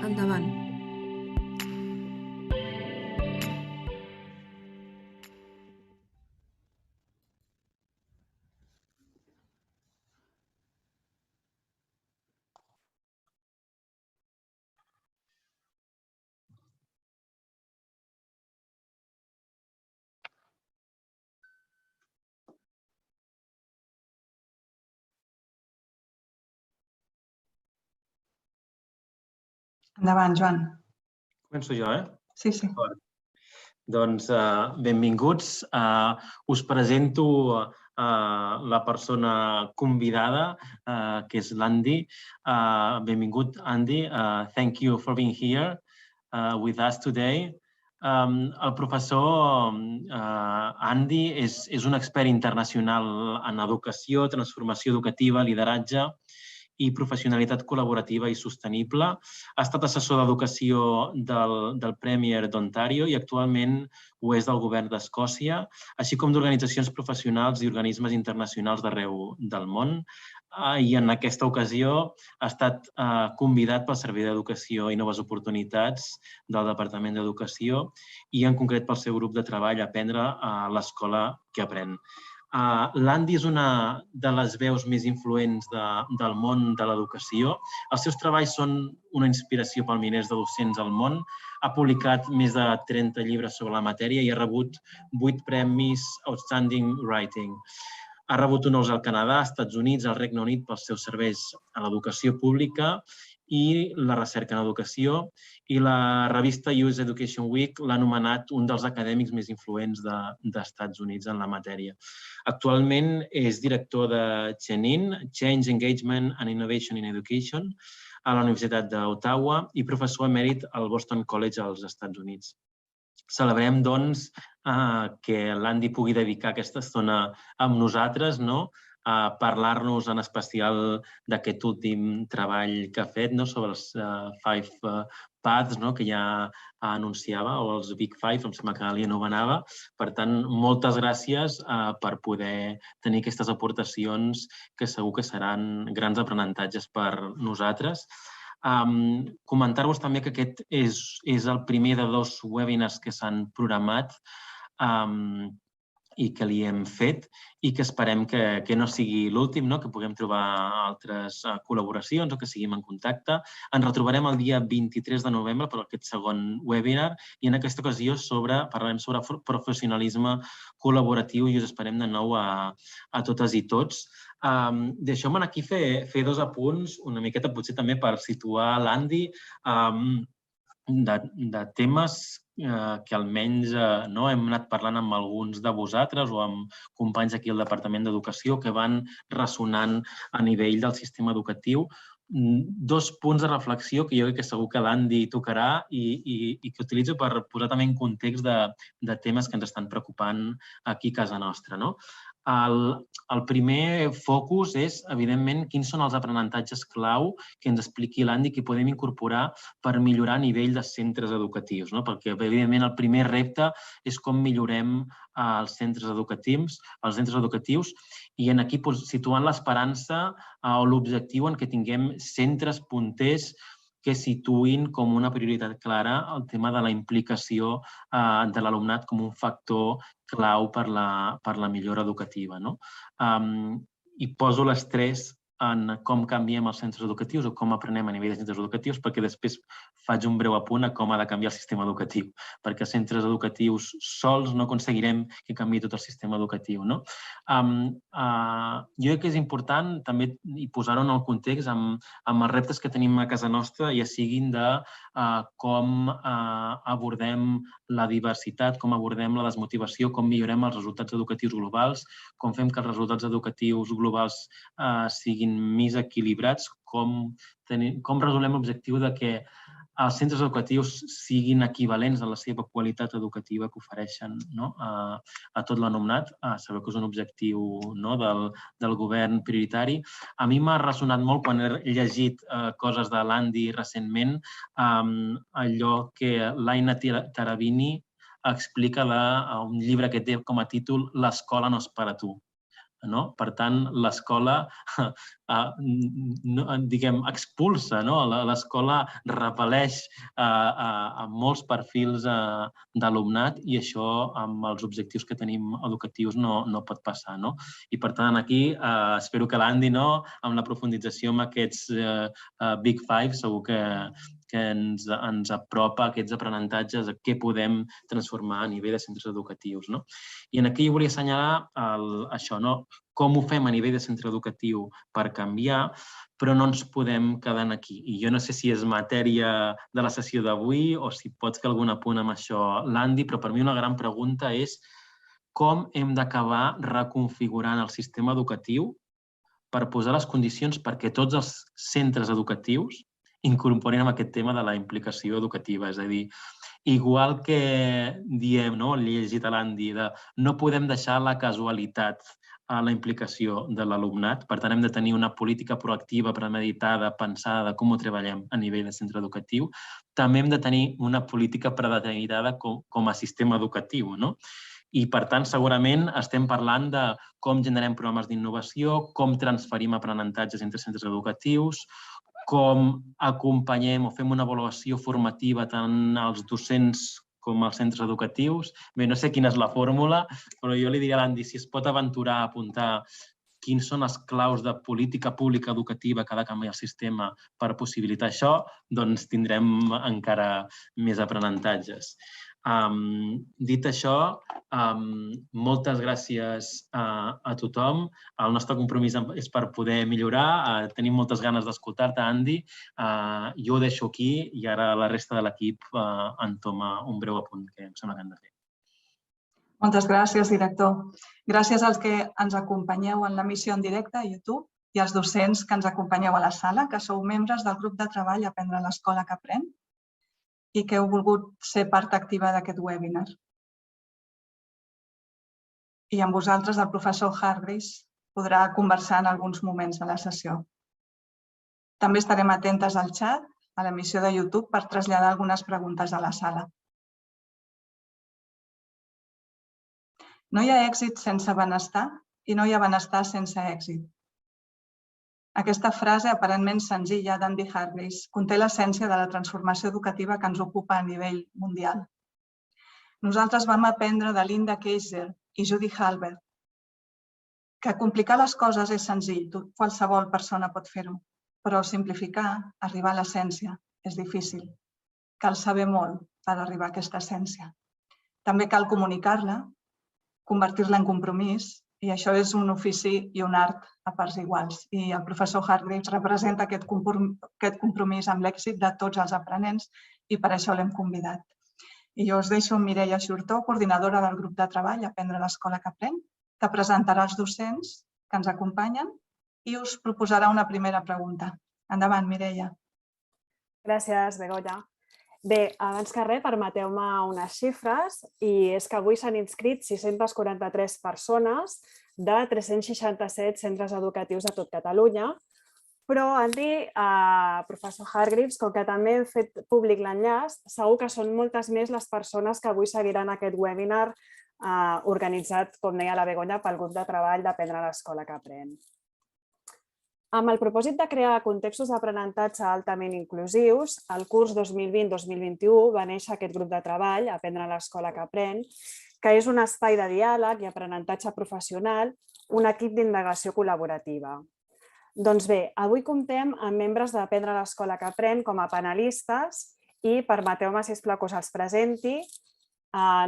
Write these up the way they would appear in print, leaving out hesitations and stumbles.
Endavant. Endavant, Joan. Començo jo, Sí, sí. Doncs benvinguts. Us presento la persona convidada, que és l'Andy. Benvingut, Andy. Thank you for being here with us today. El professor Andy és un expert internacional en educació, transformació educativa, lideratge i professionalitat col·laborativa i sostenible. Ha estat assessor d'educació del Premier d'Ontario i actualment ho és del govern d'Escòcia, així com d'organitzacions professionals i organismes internacionals d'arreu del món. I en aquesta ocasió ha estat convidat pel Servei d'Educació i Noves Oportunitats del Departament d'Educació i en concret pel seu grup de treball Aprendre a l'escola que aprèn. L'Andy és una de les veus més influents del món de l'educació. Els seus treballs són una inspiració per milers de docents al món. Ha publicat més de 30 llibres sobre la matèria i ha rebut 8 premis Outstanding Writing. Ha rebut honors al Canadà, als Estats Units, al Regne Unit pels seus serveis a l'educació pública i la recerca en educació, i la revista US Education Week l'ha anomenat un dels acadèmics més influents dels Estats Units en la matèria. Actualment és director de CHENIN, Change, Engagement and Innovation in Education, a la Universitat d'Ottawa i professor emèrit al Boston College als Estats Units. Celebrem, doncs, que l'Andy pugui dedicar aquesta estona amb nosaltres, a parlar-nos en especial d'aquest últim treball que ha fet sobre els 5 paths que ja anunciava, o els Big Five, em sembla que li anomenava. Per tant, moltes gràcies per poder tenir aquestes aportacions que segur que seran grans aprenentatges per nosaltres. Comentar-vos també que aquest és el primer de 2 webinars que s'han programat i que li hem fet i que esperem que no sigui l'últim, que puguem trobar altres col·laboracions o que seguim en contacte. Ens retrobarem el dia 23 de novembre per aquest segon webinar i en aquesta ocasió parlarem sobre professionalisme col·laboratiu i us esperem de nou a totes i tots. Deixeu-me aquí fer 2 apunts, una miqueta potser també per situar l'Andy, de temes que almenys hem anat parlant amb alguns de vosaltres o amb companys aquí al Departament d'Educació que van ressonant a nivell del sistema educatiu. 2 punts de reflexió que jo crec que segur que l'Andy tocarà i que utilitzo per posar també en context de temes que ens estan preocupant aquí a casa nostra. El primer focus és, evidentment, quins són els aprenentatges clau que ens expliqui l'Andy que podem incorporar per millorar a nivell de centres educatius, perquè, evidentment, el primer repte és com millorem els centres educatius i aquí situant l'esperança o l'objectiu en què tinguem centres punters que situïn com una prioritat clara el tema de la implicació de l'alumnat com un factor clau per la millora educativa. I poso l'estrès en com canviem els centres educatius o com aprenem a nivell de centres educatius, perquè després faig un breu apunt a com ha de canviar el sistema educatiu, perquè els centres educatius sols no aconseguirem que canviï tot el sistema educatiu. Jo crec que és important també posar-ho en el context amb els reptes que tenim a casa nostra, ja siguin de com abordem la diversitat, com abordem la desmotivació, com millorem els resultats educatius globals, com fem que els resultats educatius globals siguin més equilibrats, com resolem l'objectiu de que els centres educatius siguin equivalents a la seva qualitat educativa que ofereixen a tot l'alumnat. Sabeu que és un objectiu del govern prioritari. A mi m'ha ressonat molt quan he llegit coses de l'Andy recentment, allò que l'Aina Tarabini explica d'un llibre que té com a títol "L'escola no és per a tu". Per tant, l'escola expulsa, l'escola repel·leix a molts perfils d'alumnat i això amb els objectius que tenim educatius no pot passar. I per tant, aquí espero que l'Andy, amb la profundització amb aquests Big Five, segur que ens apropa aquests aprenentatges a què podem transformar a nivell de centres educatius. I aquí volia assenyalar això, com ho fem a nivell de centre educatiu per canviar, però no ens podem quedar aquí. I jo no sé si és matèria de la sessió d'avui o si pots fer algun apunt amb això, l'Andy, però per mi una gran pregunta és com hem d'acabar reconfigurant el sistema educatiu per posar les condicions perquè tots els centres educatius incorporin aquest tema de la implicació educativa. És a dir, igual que diem, llegit a l'Andy, no podem deixar la casualitat a la implicació de l'alumnat. Per tant, hem de tenir una política proactiva, premeditada, pensada de com ho treballem a nivell de centre educatiu. També hem de tenir una política predeterminada com a sistema educatiu. I, per tant, segurament estem parlant de com generem programes d'innovació, com transferim aprenentatges entre centres educatius, com acompanyem o fem una avaluació formativa tant als docents com als centres educatius. Bé, no sé quina és la fórmula, però jo li diria a l'Andy si es pot aventurar a apuntar quins són els claus de política pública educativa que ha de canviar el sistema per possibilitar això, doncs tindrem encara més aprenentatges. Dit això, moltes gràcies a tothom. El nostre compromís és per poder millorar. Tenim moltes ganes d'escoltar-te, Andy. Jo ho deixo aquí i ara la resta de l'equip entoma un breu apunt que em sembla que hem de fer. Moltes gràcies, director. Gràcies als que ens acompanyeu en l'emissió en directe a YouTube i als docents que ens acompanyeu a la sala, que sou membres del grup de treball Aprendre a l'escola que aprèn i que heu volgut ser part activa d'aquest webinar. I amb vosaltres el professor Hargreaves podrà conversar en alguns moments de la sessió. També estarem atentes al xat, a l'emissió de YouTube, per traslladar algunes preguntes a la sala. No hi ha èxit sense benestar i no hi ha benestar sense èxit. Aquesta frase aparentment senzilla d'Andy Hargreaves conté l'essència de la transformació educativa que ens ocupa a nivell mundial. Nosaltres vam aprendre de Linda Kaiser i Judy Halbert que complicar les coses és senzill, qualsevol persona pot fer-ho, però simplificar, arribar a l'essència, és difícil. Cal saber molt per arribar a aquesta essència. També cal comunicar-la, convertir-la en compromís, i això és un ofici i un art a parts iguals. I el professor Hargreaves representa aquest compromís amb l'èxit de tots els aprenents i per això l'hem convidat. I jo us deixo amb Mireia Xurtó, coordinadora del grup de treball Aprendre a l'escola que aprèn, que presentarà els docents que ens acompanyen i us proposarà una primera pregunta. Endavant, Mireia. Gràcies, Begoña. Bé, abans que res, permeteu-me unes xifres i és que avui s'han inscrit 643 persones de 367 centres educatius de tot Catalunya, però Andy, professor Hargreaves, com que també hem fet públic l'enllaç, segur que són moltes més les persones que avui seguiran aquest webinar organitzat, com deia la Begoña, pel grup de treball d'Aprendre a l'escola que aprèn. Amb el propòsit de crear contextos d'aprenentatge altament inclusius, el curs 2020-2021 va néixer aquest grup de treball, Aprendre a l'escola que aprèn, que és un espai de diàleg i aprenentatge professional, un equip d'indagació col·laborativa. Doncs bé, avui comptem amb membres d'Aprendre a l'escola que aprèn com a panelistes i permeteu-me, sisplau, que us els presenti.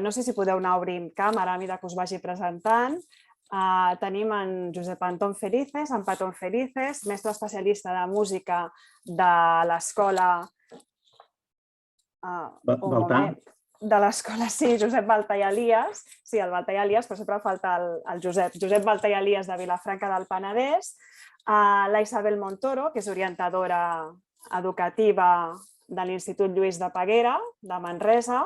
No sé si podeu anar obrint càmera a mesura que us vagi presentant. Tenim en Josep Antón Felices, en Patón Felices, mestre especialista de música de l'escola... De l'escola, sí, Josep Balta i Elias. Sí, el Balta i Elias, però sempre falta el Josep. Josep Balta i Elias de Vilafranca del Penedès. La Isabel Montoro, que és orientadora educativa de l'Institut Lluís de Peguera, de Manresa.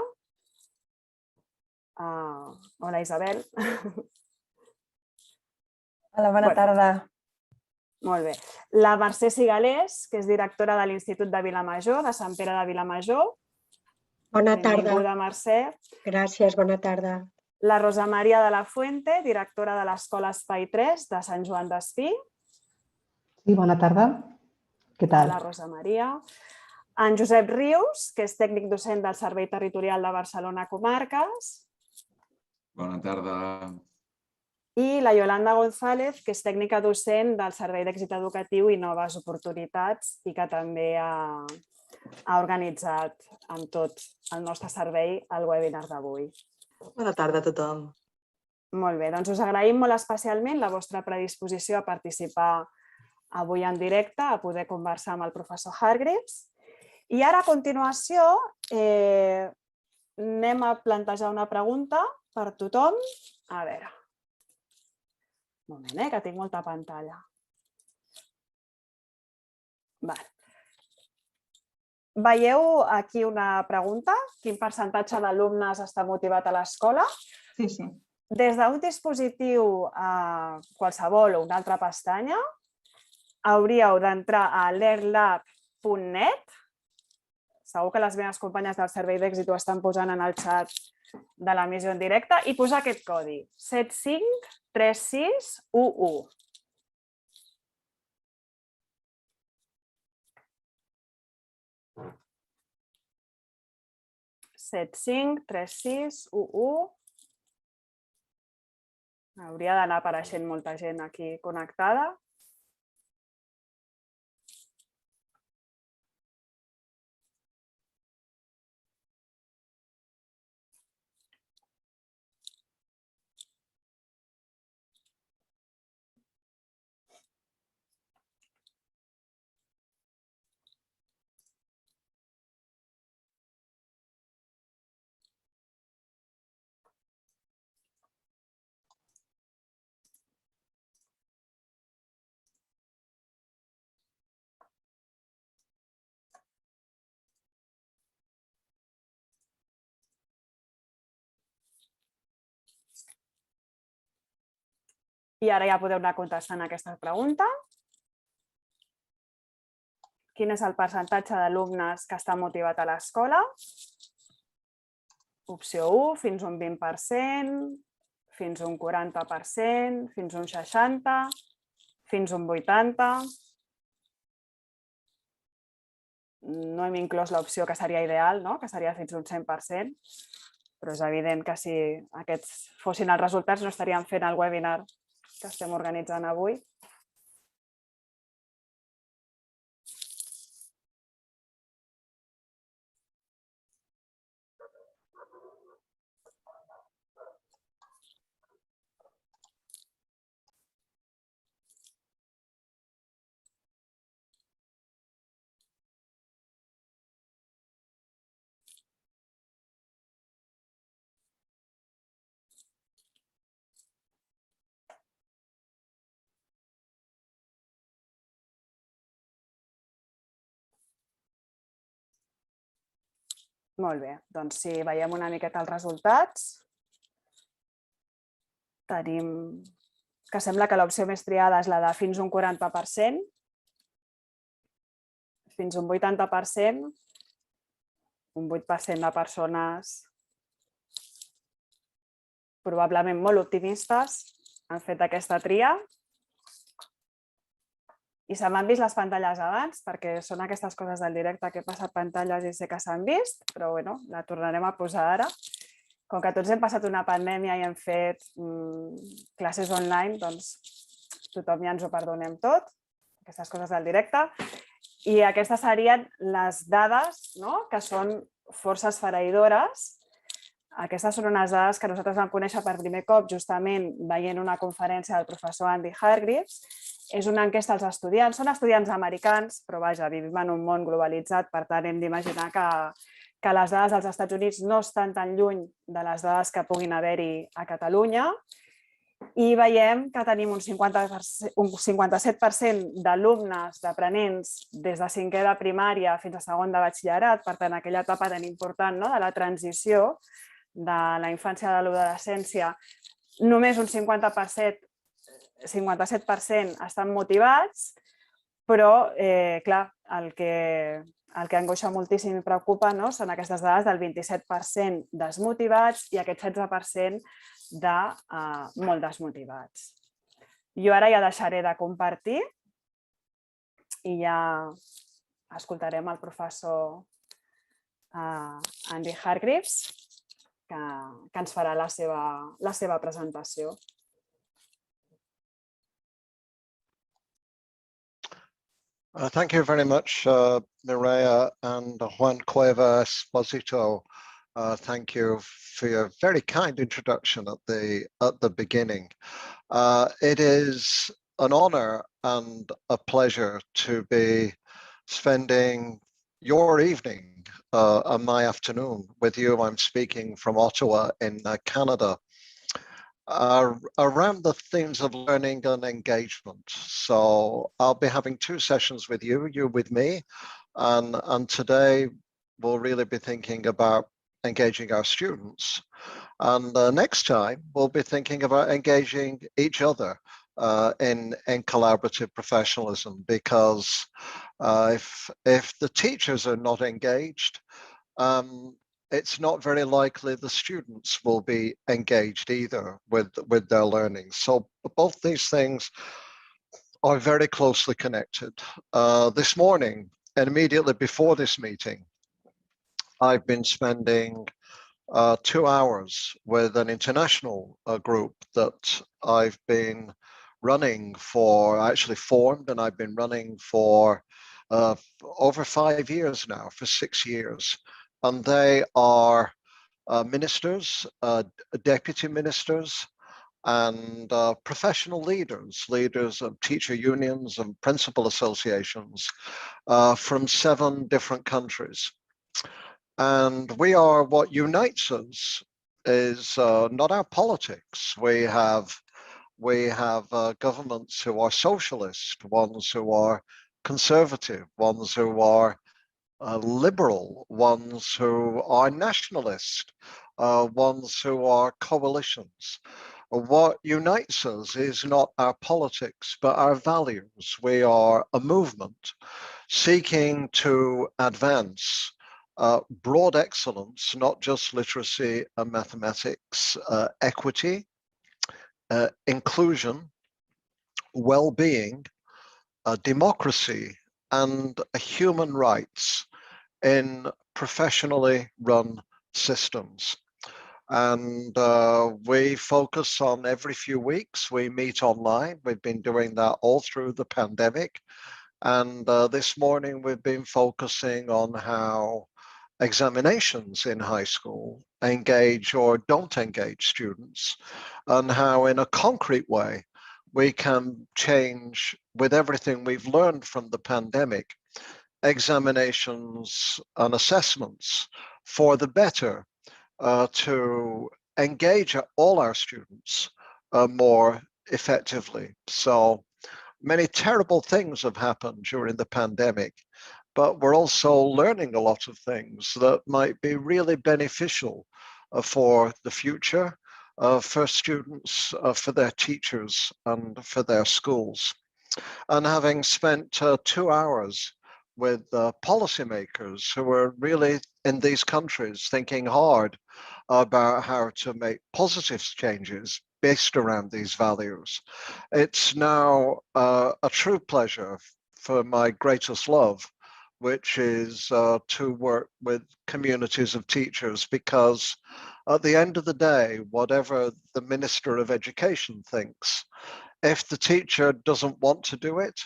Hola, Isabel. Hola, bona tarda. Molt bé. La Mercè Sigalés, que és directora de l'Institut de Vilamajor, de Sant Pere de Vilamajor. Bona tarda. Benvinguda, Mercè. Gràcies, bona tarda. La Rosa Maria de la Fuente, directora de l'Escola Espai 3 de Sant Joan d'Espí. Sí, bona tarda. Què tal? Hola, Rosa Maria. En Josep Rius, que és tècnic docent del Servei Territorial de Barcelona Comarques. Bona tarda. I la Yolanda González, que és tècnica docent del Servei d'Èxit Educatiu i Noves Oportunitats i que també ha organitzat amb tot el nostre servei el webinar d'avui. Bona tarda a tothom. Molt bé, doncs us agraïm molt especialment la vostra predisposició a participar avui en directe, a poder conversar amb el professor Hargreaves. I ara, a continuació, anem a plantejar una pregunta per tothom. A veure, un moment, que tinc molta pantalla. Veieu aquí una pregunta? Quin percentatge d'alumnes està motivat a l'escola? Sí, sí. Des d'un dispositiu qualsevol o una altra pestanya, hauríeu d'entrar a learnlab.net. Segur que les meves companyes del Servei d'Èxit ho estan posant en el xat de l'emissió en directe i posar aquest codi 753611. 753611. Hauria d'anar apareixent molta gent aquí connectada. I ara ja podeu anar contestant aquesta pregunta. Quin és el percentatge d'alumnes que està motivat a l'escola? Opció 1, fins un 20%, fins un 40%, fins un 60%, fins un 80%. No hem inclòs l'opció que seria ideal, que seria fins un 100%, però és evident que si aquests fossin els resultats no estaríem fent el webinar que estem organitzant avui. Molt bé, doncs si veiem una miqueta els resultats, tenim que sembla que l'opció més triada és la de fins un 40%, fins un 80%, un 8% de persones probablement molt optimistes han fet aquesta tria. I se m'han vist les pantalles abans, perquè són aquestes coses del directe que he passat pantalles i sé que s'han vist, però bueno, la tornarem a posar ara. Com que tots hem passat una pandèmia i hem fet classes online, doncs tothom ja ens ho perdonem tot, aquestes coses del directe. I aquestes serien les dades que són força esfereïdores. Aquestes són unes dades que nosaltres vam conèixer per primer cop justament veient una conferència del professor Hargreaves. És una enquesta als estudiants. Són estudiants americans, però vaja, vivim en un món globalitzat, per tant hem d'imaginar que les dades dels Estats Units no estan tan lluny de les dades que puguin haver-hi a Catalunya. I veiem que tenim un 57% d'alumnes, d'aprenents, des de cinquè de primària fins a segon de batxillerat, per tant, aquella etapa tan important de la transició de la infància a l'adolescència, només un 57% estan motivats, però, clar, el que El que angoixa moltíssim i preocupa, no, són aquestes dades del 27% desmotivats i aquest 16% de molt desmotivats. Jo ara ja deixaré de compartir i ja escoltarem el professor Andy Hargreaves, que ens farà la seva presentació. Thank you very much, Mireia and Juan Cueva Esposito. Thank you for your very kind introduction at the beginning. It is an honor and a pleasure to be spending your evening and my afternoon with you. I'm speaking from Ottawa in Canada. Around the themes of learning and engagement. So I'll be having two sessions with you with me, and today we'll really be thinking about engaging our students. And next time we'll be thinking about engaging each other in collaborative professionalism, because if the teachers are not engaged, it's not very likely the students will be engaged either with their learning. So both these things are very closely connected. This morning, and immediately before this meeting, I've been spending 2 hours with an international group that I've been running for, actually formed, and I've been running for over 5 years now, for 6 years. And they are ministers, deputy ministers, and professional leaders of teacher unions and principal associations from 7 different countries. And what unites us is not our politics. We have governments who are socialist, ones who are conservative, ones who are liberal, ones who are nationalist, ones who are coalitions. What unites us is not our politics, but our values. We are a movement seeking to advance broad excellence, not just literacy and mathematics, equity, inclusion, well-being, democracy, and human rights in professionally run systems. And we focus on every few weeks, we meet online. We've been doing that all through the pandemic. And this morning we've been focusing on how examinations in high school engage or don't engage students, and how in a concrete way we can change, with everything we've learned from the pandemic, examinations and assessments for the better, to engage all our students more effectively. So many terrible things have happened during the pandemic, but we're also learning a lot of things that might be really beneficial for the future, for students, for their teachers, and for their schools. And having spent 2 hours with policymakers who are really in these countries thinking hard about how to make positive changes based around these values, it's now a true pleasure for my greatest love, which is to work with communities of teachers, because at the end of the day, whatever the Minister of Education thinks, if the teacher doesn't want to do it,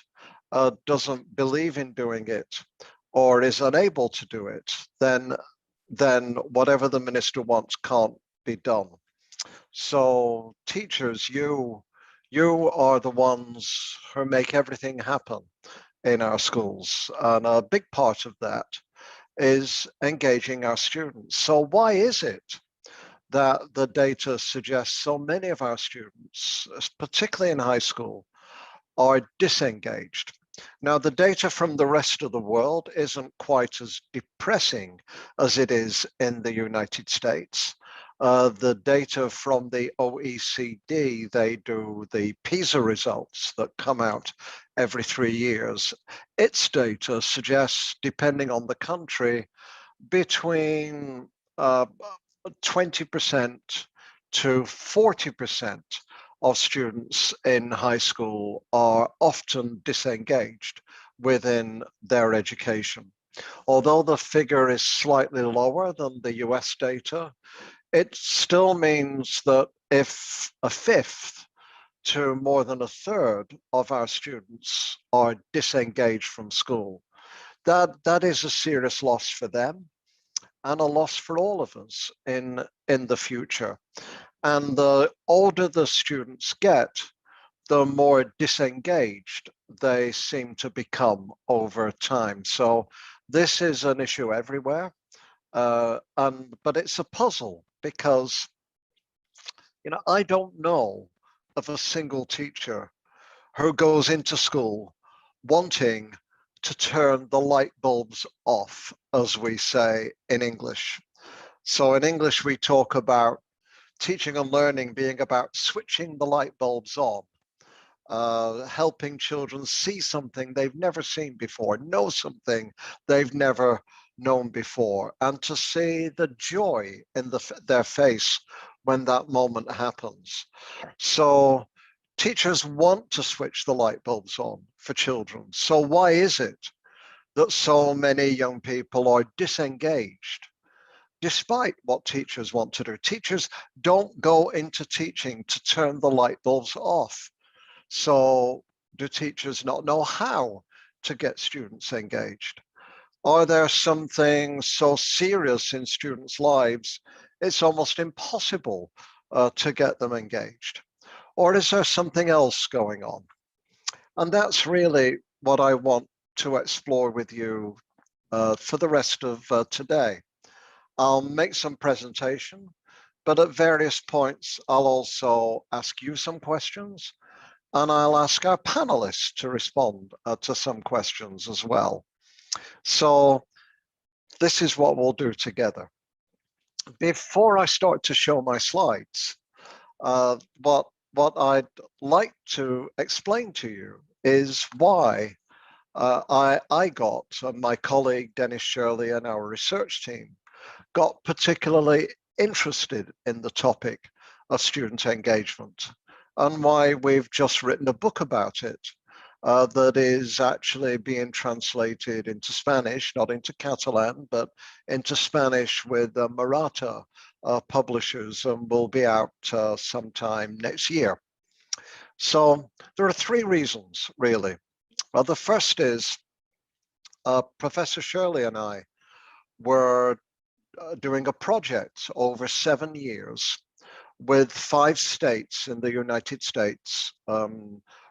doesn't believe in doing it, or is unable to do it, then whatever the minister wants can't be done. So teachers, you are the ones who make everything happen in our schools, and a big part of that is engaging our students. So why is it that the data suggests so many of our students, particularly in high school, are disengaged? Now, the data from the rest of the world isn't quite as depressing as it is in the United States. the data from the OECD, they do the PISA results that come out every 3 years. Its data suggests, depending on the country, between 20% to 40% of students in high school are often disengaged within their education. Although the figure is slightly lower than the US data, it still means that if a fifth to more than a third of our students are disengaged from school, that is a serious loss for them and a loss for all of us in the future. And the older the students get, the more disengaged they seem to become over time. So this is an issue everywhere, but it's a puzzle because, I don't know of a single teacher who goes into school wanting to turn the light bulbs off, as we say in English. So in English, we talk about teaching and learning being about switching the light bulbs on, helping children see something they've never seen before, know something they've never known before, and to see the joy in their face when that moment happens. So teachers want to switch the light bulbs on for children. So why is it that so many young people are disengaged despite what teachers want to do? Teachers don't go into teaching to turn the light bulbs off. So do teachers not know how to get students engaged? Are there some things so serious in students' lives, it's almost impossible to get them engaged? Or is there something else going on? And that's really what I want to explore with you for the rest of today. I'll make some presentation, but at various points, I'll also ask you some questions, and I'll ask our panelists to respond to some questions as well. So this is what we'll do together. Before I start to show my slides, what I'd like to explain to you is why I got, my colleague Dennis Shirley and our research team got particularly interested in the topic of student engagement, and why we've just written a book about it that is actually being translated into Spanish, not into Catalan, but into Spanish with Maratha publishers, and will be out sometime next year. So there are 3 reasons, really. Well, the first is Professor Shirley and I were doing a project over 7 years with 5 states in the United States,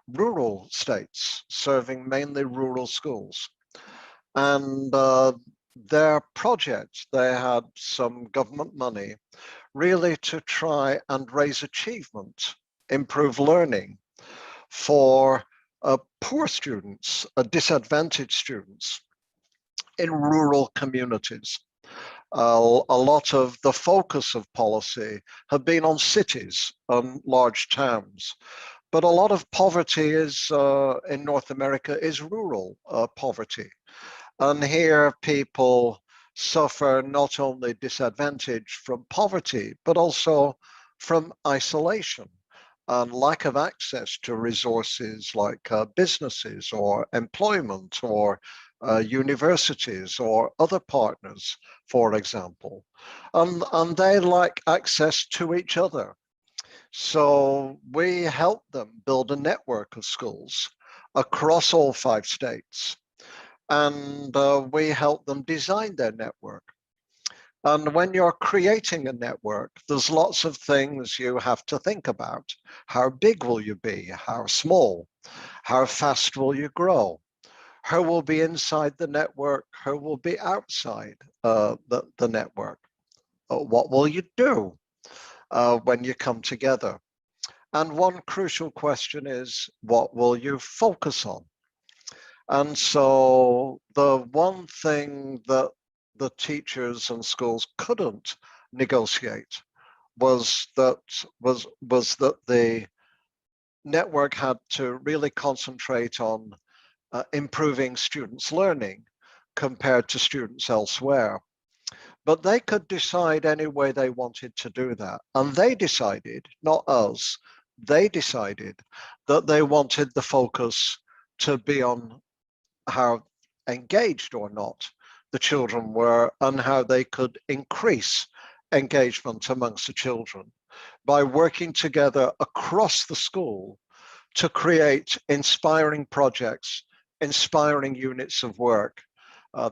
rural states, serving mainly rural schools. And their project, they had some government money really to try and raise achievement, improve learning for poor students, disadvantaged students in rural communities. A lot of the focus of policy have been on cities and large towns, but a lot of poverty is in North America is rural poverty. And here people suffer not only disadvantage from poverty, but also from isolation and lack of access to resources like businesses or employment or universities or other partners, for example. And they lack access to each other. So we help them build a network of schools across all 5 states. And we help them design their network. And when you're creating a network, there's lots of things you have to think about. How big will you be? How small? How fast will you grow? Who will be inside the network? Who will be outside the network? What will you do when you come together? And one crucial question is, what will you focus on? And so the one thing that the teachers and schools couldn't negotiate was that the network had to really concentrate on improving students' learning compared to students elsewhere. But they could decide any way they wanted to do that. And they decided, not us, they decided that they wanted the focus to be on how engaged or not the children were and how they could increase engagement amongst the children by working together across the school to create inspiring projects, inspiring units of work.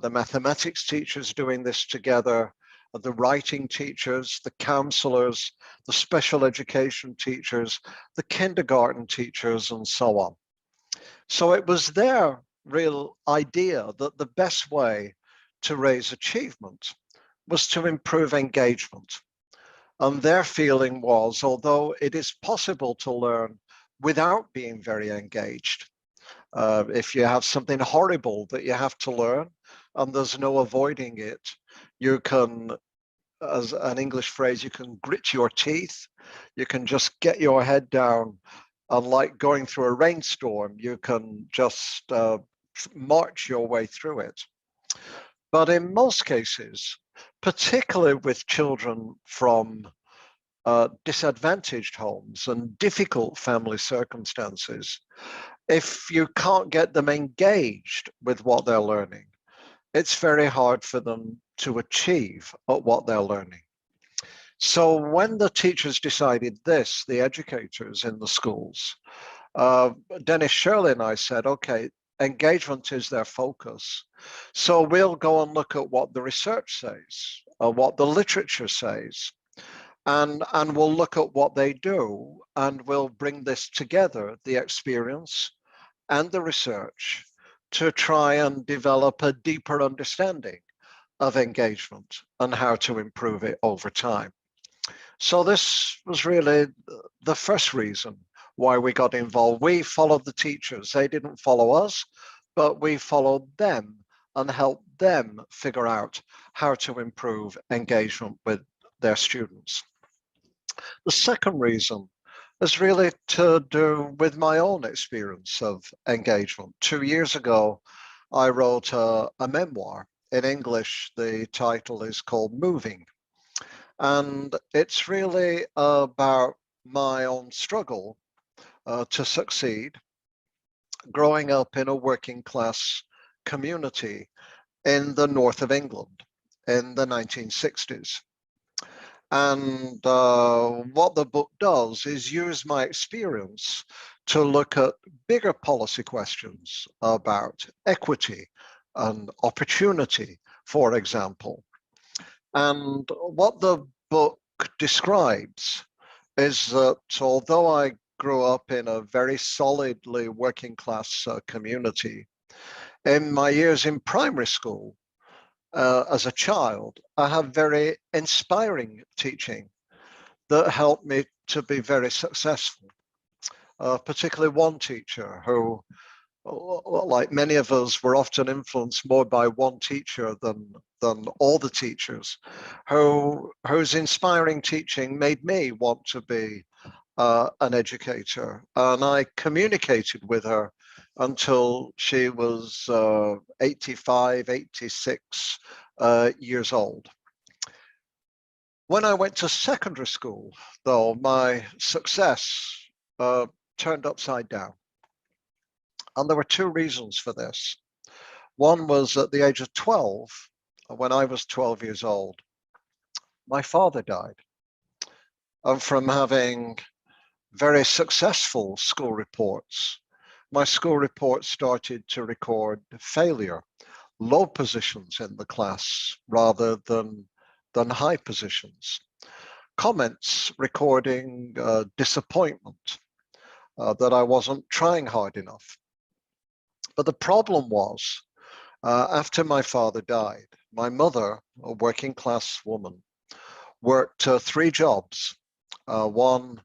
The mathematics teachers doing this together, the writing teachers, the counselors, the special education teachers, the kindergarten teachers, and so on. So it was their real idea that the best way to raise achievement was to improve engagement. And their feeling was, although it is possible to learn without being very engaged, if you have something horrible that you have to learn and there's no avoiding it, you can, as an English phrase, you can grit your teeth, you can just get your head down, and like going through a rainstorm, you can just march your way through it. But in most cases, particularly with children from disadvantaged homes and difficult family circumstances, if you can't get them engaged with what they're learning, it's very hard for them to achieve at what they're learning. So when the teachers decided this, the educators in the schools, Dennis Shirley and I said, okay, engagement is their focus. So we'll go and look at what the research says, or what the literature says, and we'll look at what they do, and we'll bring this together, the experience and the research, to try and develop a deeper understanding of engagement and how to improve it over time. So this was really the first reason why we got involved. We followed the teachers. They didn't follow us, but we followed them and helped them figure out how to improve engagement with their students. The second reason is really to do with my own experience of engagement. 2 years ago, I wrote a memoir. In English, the title is called Moving. And it's really about my own struggle to succeed, growing up in a working class community in the north of England in the 1960s. And what the book does is use my experience to look at bigger policy questions about equity and opportunity, for example. And what the book describes is that although I grew up in a very solidly working class community, in my years in primary school, as a child, I have very inspiring teaching that helped me to be very successful. Particularly one teacher who, like many of us, were often influenced more by one teacher than all the teachers, whose inspiring teaching made me want to be an educator. And I communicated with her until she was 85, 86 years old. When I went to secondary school, though, my success turned upside down. And there were two reasons for this. One was at the age of 12, when I was 12 years old, my father died. And from having very successful school reports, my school report started to record failure, low positions in the class rather than high positions. Comments recording disappointment that I wasn't trying hard enough. But the problem was, after my father died, my mother, a working class woman, worked 3 jobs. One,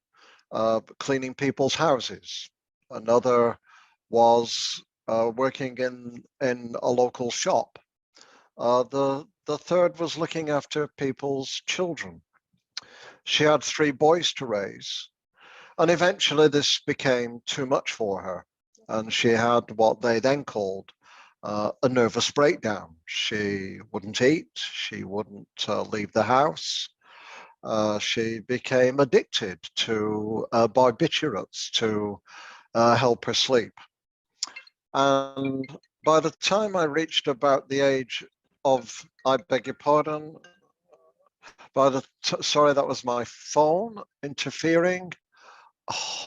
cleaning people's houses. Another was working in a local shop. The third was looking after people's children. She had 3 boys to raise, and eventually this became too much for her. And she had what they then called a nervous breakdown. She wouldn't eat, she wouldn't leave the house. She became addicted to barbiturates to help her sleep. And by the time I reached about the age of, I beg your pardon, sorry, that was my phone interfering. Oh,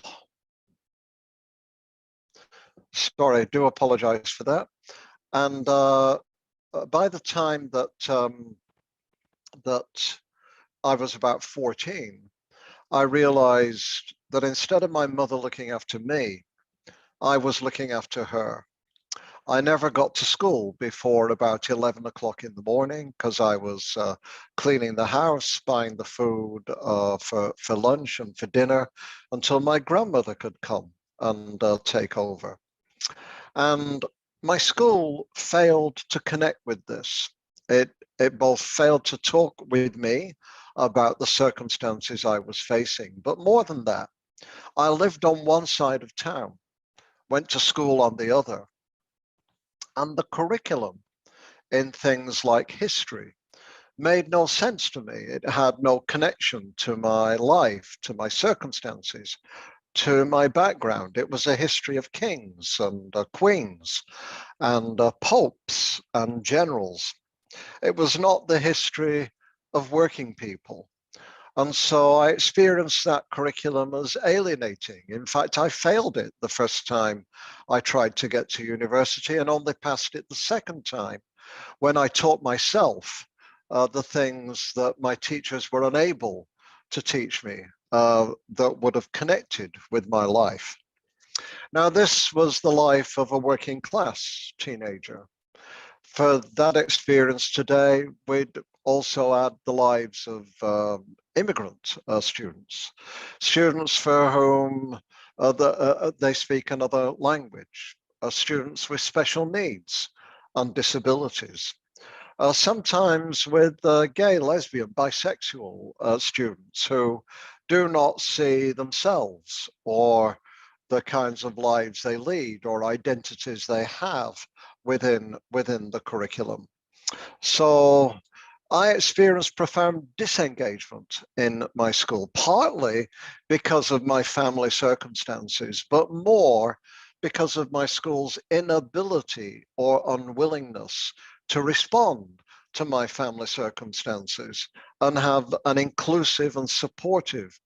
sorry, I do apologize for that. And by the time that that I was about 14, I realized that instead of my mother looking after me, I was looking after her. I never got to school before about 11 o'clock in the morning because I was cleaning the house, buying the food for lunch and for dinner until my grandmother could come and take over. And my school failed to connect with this. It both failed to talk with me about the circumstances I was facing, but more than that, I lived on one side of town, went to school on the other, and the curriculum in things like history made no sense to me. It had no connection to my life, to my circumstances, to my background. It was a history of kings and queens and popes and generals. It was not the history of working people. And so I experienced that curriculum as alienating. In fact, I failed it the first time I tried to get to university and only passed it the second time when I taught myself the things that my teachers were unable to teach me that would have connected with my life. Now, this was the life of a working class teenager. For that experience today, we'd also add the lives of immigrant students for whom they speak another language, students with special needs and disabilities, sometimes with gay, lesbian, bisexual students who do not see themselves or the kinds of lives they lead or identities they have within the curriculum. So I experienced profound disengagement in my school, partly because of my family circumstances, but more because of my school's inability or unwillingness to respond to my family circumstances and have an inclusive and supportive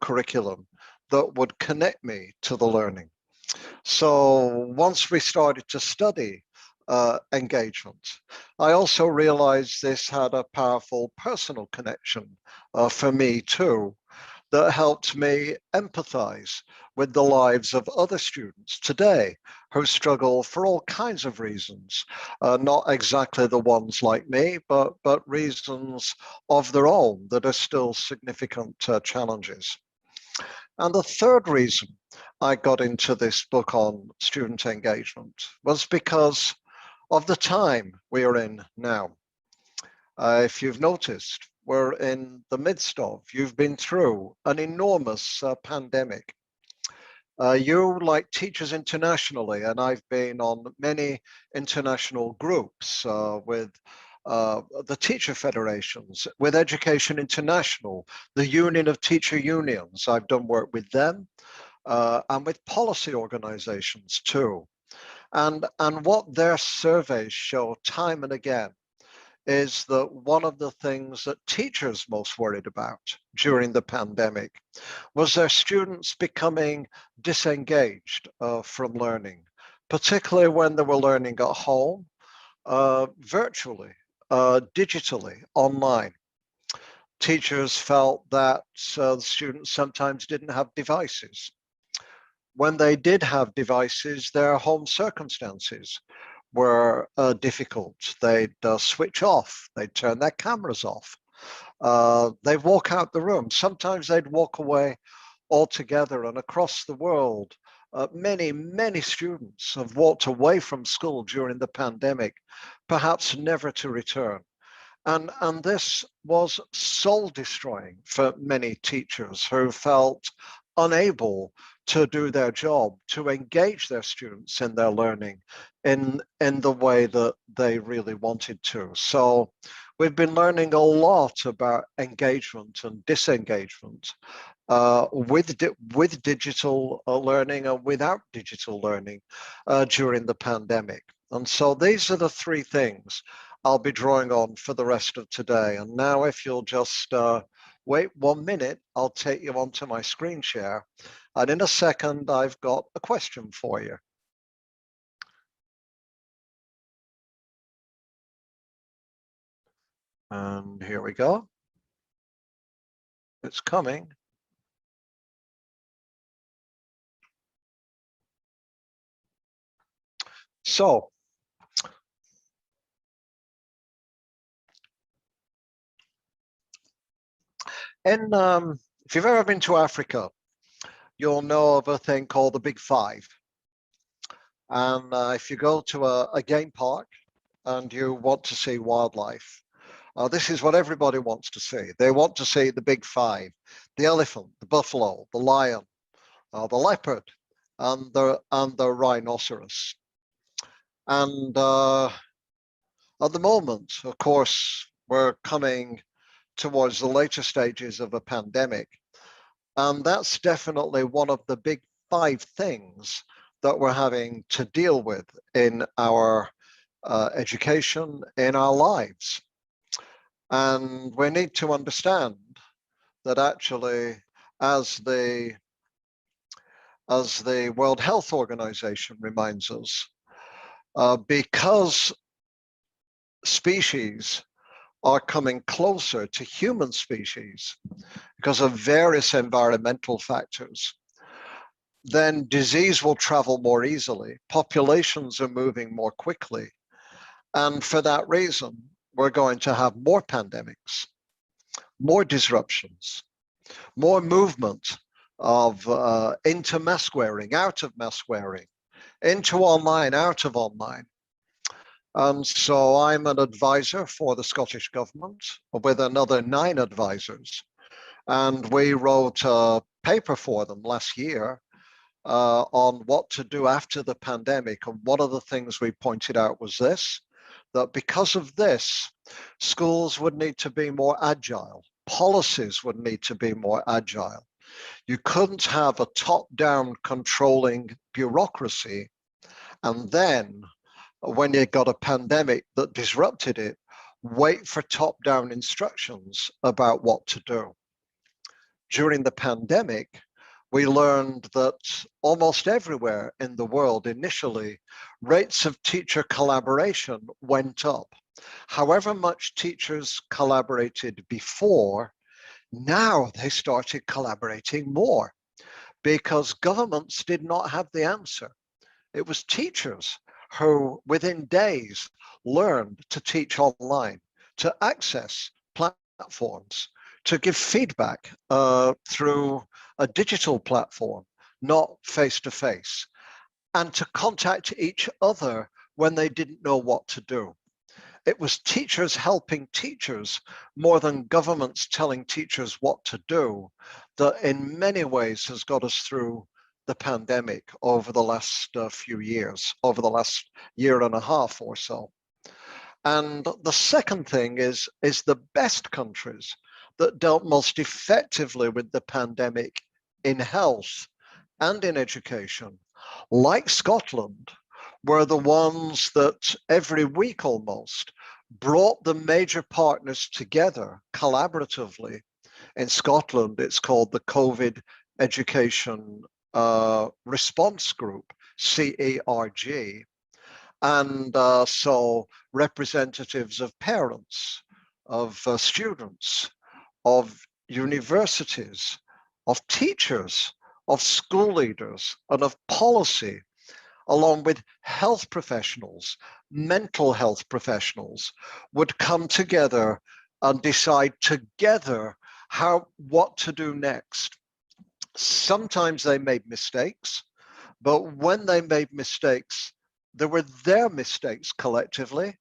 curriculum that would connect me to the learning. So once we started to study engagement, I also realized this had a powerful personal connection for me too, that helped me empathize with the lives of other students today who struggle for all kinds of reasons, not exactly the ones like me, but reasons of their own that are still significant challenges. And the third reason I got into this book on student engagement was because of the time we are in now. If you've noticed, we're in the midst of, you've been through an enormous pandemic. You, like teachers internationally, and I've been on many international groups with the teacher federations, with Education International, the Union of Teacher Unions. I've done work with them and with policy organizations too. And what their surveys show time and again is that one of the things that teachers most worried about during the pandemic was their students becoming disengaged from learning, particularly when they were learning at home, virtually, digitally, online. Teachers felt that the students sometimes didn't have devices. When they did have devices, their home circumstances were difficult. They'd switch off, they'd turn their cameras off. They'd walk out the room. Sometimes they'd walk away altogether, and across the world, many students have walked away from school during the pandemic, perhaps never to return. And this was soul destroying for many teachers who felt unable to do their job, to engage their students in their learning in the way that they really wanted to. So we've been learning a lot about engagement and disengagement with digital learning and without digital learning during the pandemic. And so these are the three things I'll be drawing on for the rest of today. And now if you'll just wait 1 minute, I'll take you onto my screen share. And in a second, I've got a question for you. And here we go. It's coming. So, if you've ever been to Africa, you'll know of a thing called the Big Five. And if you go to a game park and you want to see wildlife, this is what everybody wants to see. They want to see the Big Five: the elephant, the buffalo, the lion, the leopard, and the rhinoceros. And at the moment, of course, we're coming towards the later stages of a pandemic. And that's definitely one of the big five things that we're having to deal with in our education, in our lives. And we need to understand that actually, as the World Health Organization reminds us, because species are coming closer to human species because of various environmental factors, then disease will travel more easily. Populations are moving more quickly. And for that reason, we're going to have more pandemics, more disruptions, more movement of into mask wearing, out of mask wearing, into online, out of online. And so I'm an advisor for the Scottish Government with another 9 advisors. And we wrote a paper for them last year on what to do after the pandemic. And one of the things we pointed out was this, that because of this, schools would need to be more agile. Policies would need to be more agile. You couldn't have a top-down controlling bureaucracy and then, when you got a pandemic that disrupted it, wait for top-down instructions about what to do. During the pandemic, we learned that almost everywhere in the world, initially, rates of teacher collaboration went up. However much teachers collaborated before, now they started collaborating more because governments did not have the answer. It was teachers who within days learned to teach online, to access platforms, to give feedback through a digital platform, not face-to-face, and to contact each other when they didn't know what to do. It was teachers helping teachers more than governments telling teachers what to do that in many ways has got us through the pandemic over the last few years, over the last year and a half or so. And the second thing is the best countries that dealt most effectively with the pandemic in health and in education, like Scotland, were the ones that every week almost brought the major partners together collaboratively. In Scotland, it's called the COVID Education Response Group, CERG. And so representatives of parents, of students, of universities, of teachers, of school leaders, and of policy, along with health professionals, mental health professionals, would come together and decide together what to do next. Sometimes they made mistakes, but when they made mistakes, they were their mistakes collectively,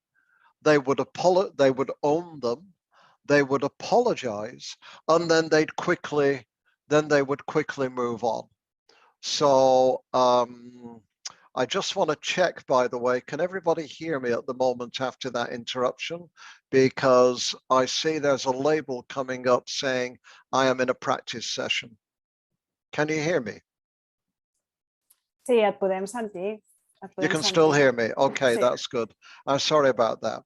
they would own them, they would apologize, and then they would quickly move on. So I just want to check, by the way, can everybody hear me at the moment after that interruption? Because I see there's a label coming up saying I am in a practice session. Can you hear me? Sí, et podem sentir. You can still hear me. Okay, Sí. that's good. I'm sorry about that.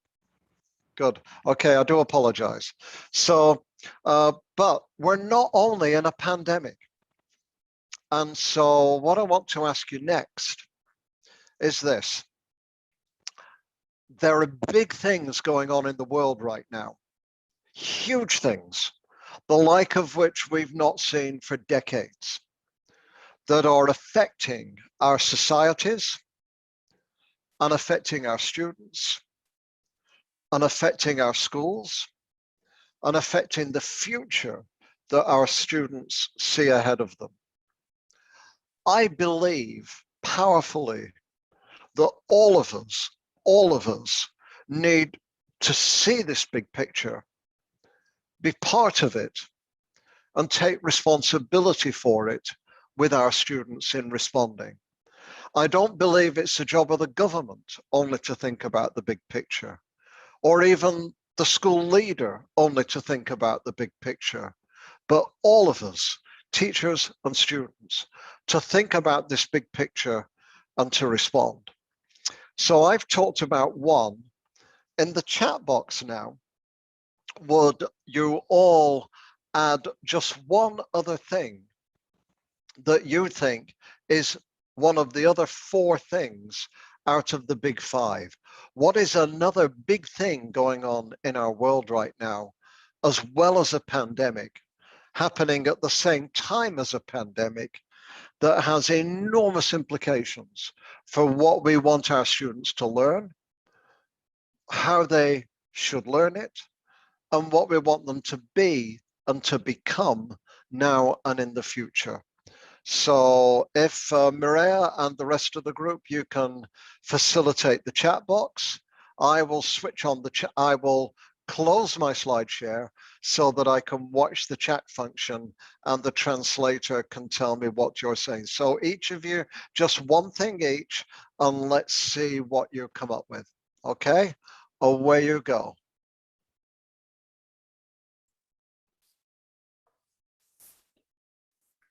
Good. Okay, I do apologize. So, but we're not only in a pandemic. And so what I want to ask you next is this. There are big things going on in the world right now. Huge things, the like of which we've not seen for decades, that are affecting our societies and affecting our students and affecting our schools and affecting the future that our students see ahead of them. I believe powerfully that all of us need to see this big picture, be part of it, and take responsibility for it with our students in responding. I don't believe it's the job of the government only to think about the big picture, or even the school leader only to think about the big picture, but all of us, teachers and students, to think about this big picture and to respond. So I've talked about one. In the chat box now, would you all add just one other thing that you think is one of the other 4 things out of the big 5? What is another big thing going on in our world right now, as well as a pandemic, happening at the same time as a pandemic, that has enormous implications for what we want our students to learn, how they should learn it, and what we want them to be and to become now and in the future? So if Mireia and the rest of the group, you can facilitate the chat box, I will switch on the chat. I will close my slide share so that I can watch the chat function and the translator can tell me what you're saying. So each of you, just one thing each, and let's see what you come up with. Okay, away you go.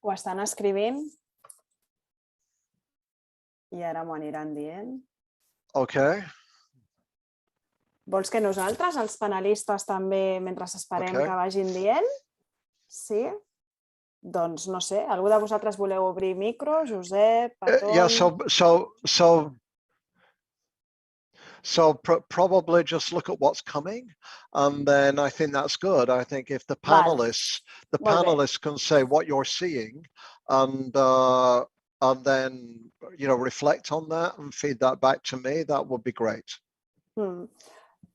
Ho estan escrivint i ara m'ho aniran dient. Okay. Vols que nosaltres, els panelistes, també, mentre esperem que vagin dient? Sí? Doncs no sé, algú de vosaltres voleu obrir micro? Josep, Patol... Yeah, so probably just look at what's coming, and then I think that's good. I think if the panelists can say what you're seeing, and then reflect on that and feed that back to me, that would be great.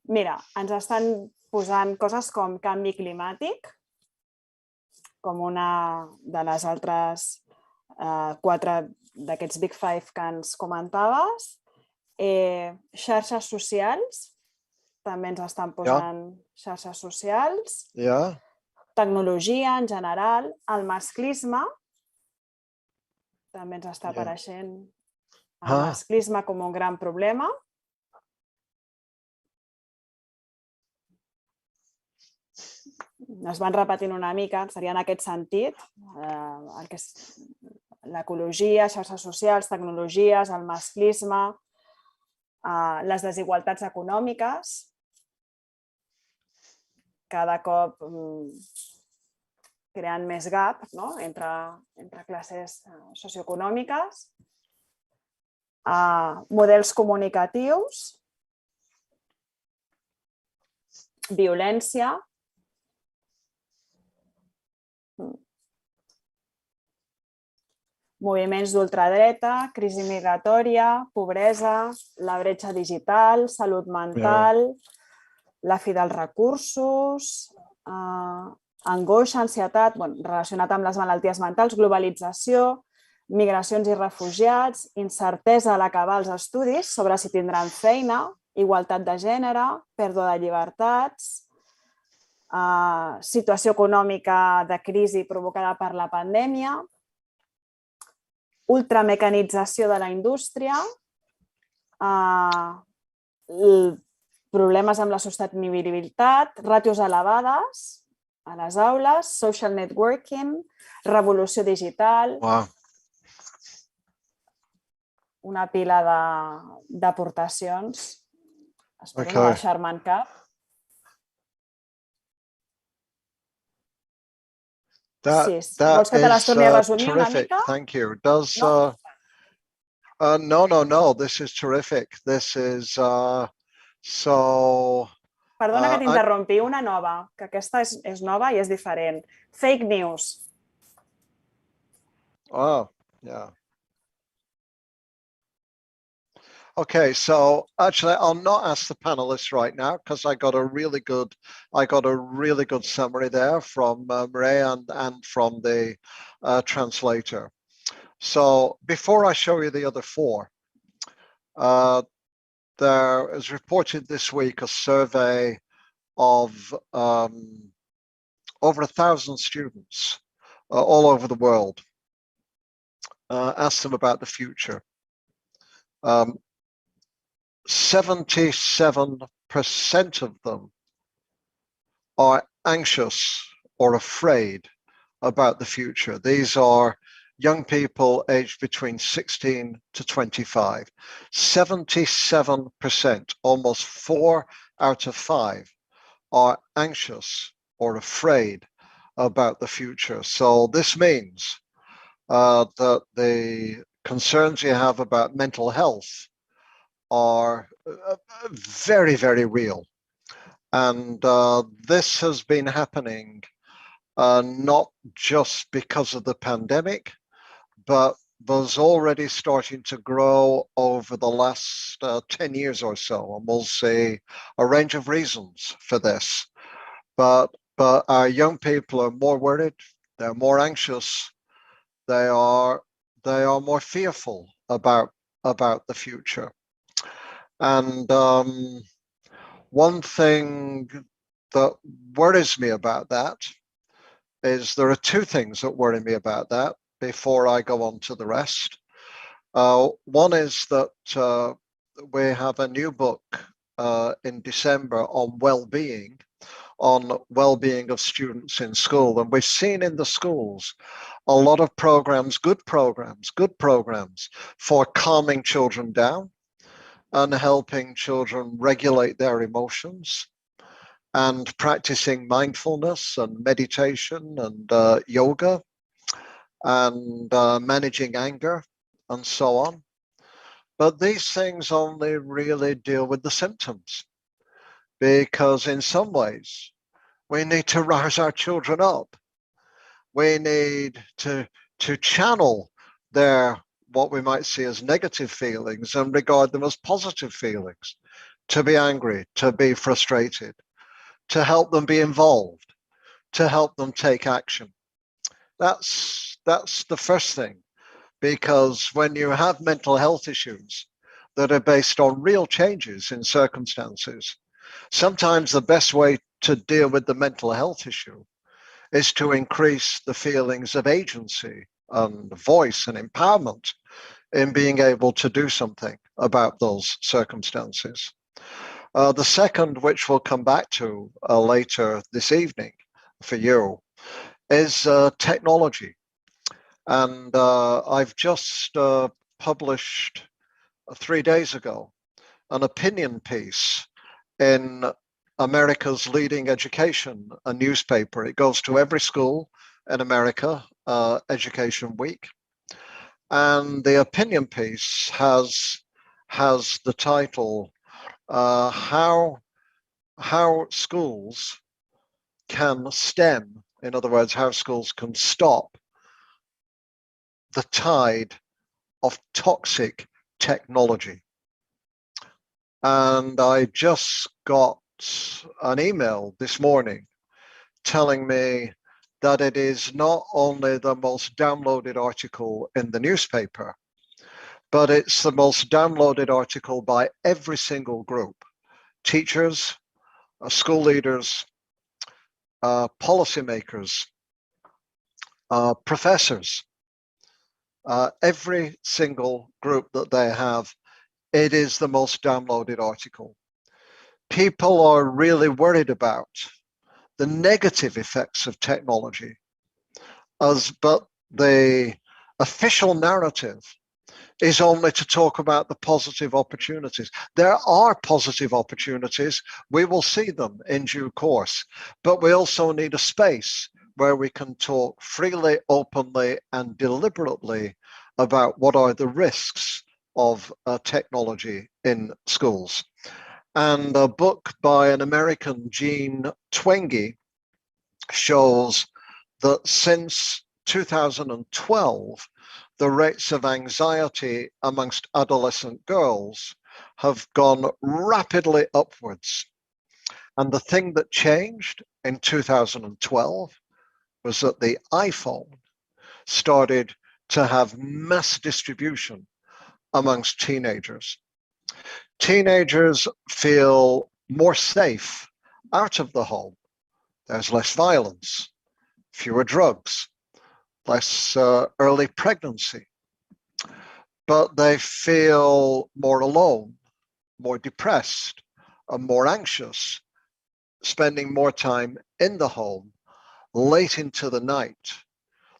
Mira, ens estan posant coses com canvi climàtic, com una de les altres 4 d'aquests Big 5 que ens comentaves. Xarxes socials, també ens estan posant xarxes socials. Tecnologia en general, el masclisme, també ens està apareixent el masclisme com un gran problema. Es van repetint una mica, seria en aquest sentit, l'ecologia, xarxes socials, tecnologies, el masclisme, les desigualtats econòmiques, cada cop creant més gap entre classes socioeconòmiques, models comunicatius, violència, moviments d'ultradreta, crisi migratòria, pobresa, la bretxa digital, salut mental, la fi dels recursos, angoixa, ansietat, relacionat amb les malalties mentals, globalització, migracions i refugiats, incertesa a l'acabar els estudis sobre si tindran feina igualtat de gènere, pèrdua de llibertats, situació econòmica de crisi provocada per la pandèmia, ultramecanització de la indústria, problemes amb la sostenibilitat, ràtios elevades a les aules, social networking, revolució digital, Wow. una pila d'aportacions. Espero no deixar-me'n cap. Vols que te les torni a resumir una terrific. mica? Thank you. Does No? no. This is terrific. This is so. Perdona que t'interrompi, una nova, que aquesta és nova i és diferent. Fake news. Oh, yeah. Okay, so actually, I'll not ask the panelists right now because I got a really good summary there from Maria and from the translator. So before I show you the other four, there is reported this week a survey of over 1,000 students all over the world. Asked them about the future. 77% of them are anxious or afraid about the future. These are young people aged between 16 to 25. 77%, almost 4 out of 5, are anxious or afraid about the future. So this means that the concerns you have about mental health are very, very real. And this has been happening not just because of the pandemic, but was already starting to grow over the last 10 years or so. And we'll see a range of reasons for this. But our young people are more worried, they're more anxious, they are more fearful about the future. And one thing that worries me about that is there are two things that worry me about that before I go on to the rest. One is that we have a new book in December on well-being of students in school. And we've seen in the schools a lot of programs, good programs for calming children down and helping children regulate their emotions and practicing mindfulness and meditation and yoga and managing anger and so on. But these things only really deal with the symptoms, because in some ways we need to rouse our children up. We need to channel their what we might see as negative feelings and regard them as positive feelings, to be angry, to be frustrated, to help them be involved, to help them take action. That's the first thing, because when you have mental health issues that are based on real changes in circumstances, sometimes the best way to deal with the mental health issue is to increase the feelings of agency and voice and empowerment in being able to do something about those circumstances. The second, which we'll come back to later this evening for you, is technology. And I've just published 3 days ago an opinion piece in America's leading education newspaper. It goes to every school in America, Education Week. And the opinion piece has the title, how schools can stem, in other words, how schools can stop the tide of toxic technology. And I just got an email this morning telling me that it is not only the most downloaded article in the newspaper, but it's the most downloaded article by every single group teachers, school leaders, policymakers, professors, every single group that they have, it is the most downloaded article. People are really worried about the negative effects of technology, but the official narrative is only to talk about the positive opportunities. There are positive opportunities. We will see them in due course, but we also need a space where we can talk freely, openly, and deliberately about what are the risks of technology in schools. And a book by an American, Jean Twenge, shows that since 2012, the rates of anxiety amongst adolescent girls have gone rapidly upwards. And the thing that changed in 2012 was that the iPhone started to have mass distribution amongst teenagers. Teenagers feel more safe out of the home. There's less violence, fewer drugs, less early pregnancy, but they feel more alone, more depressed, and more anxious, spending more time in the home, late into the night,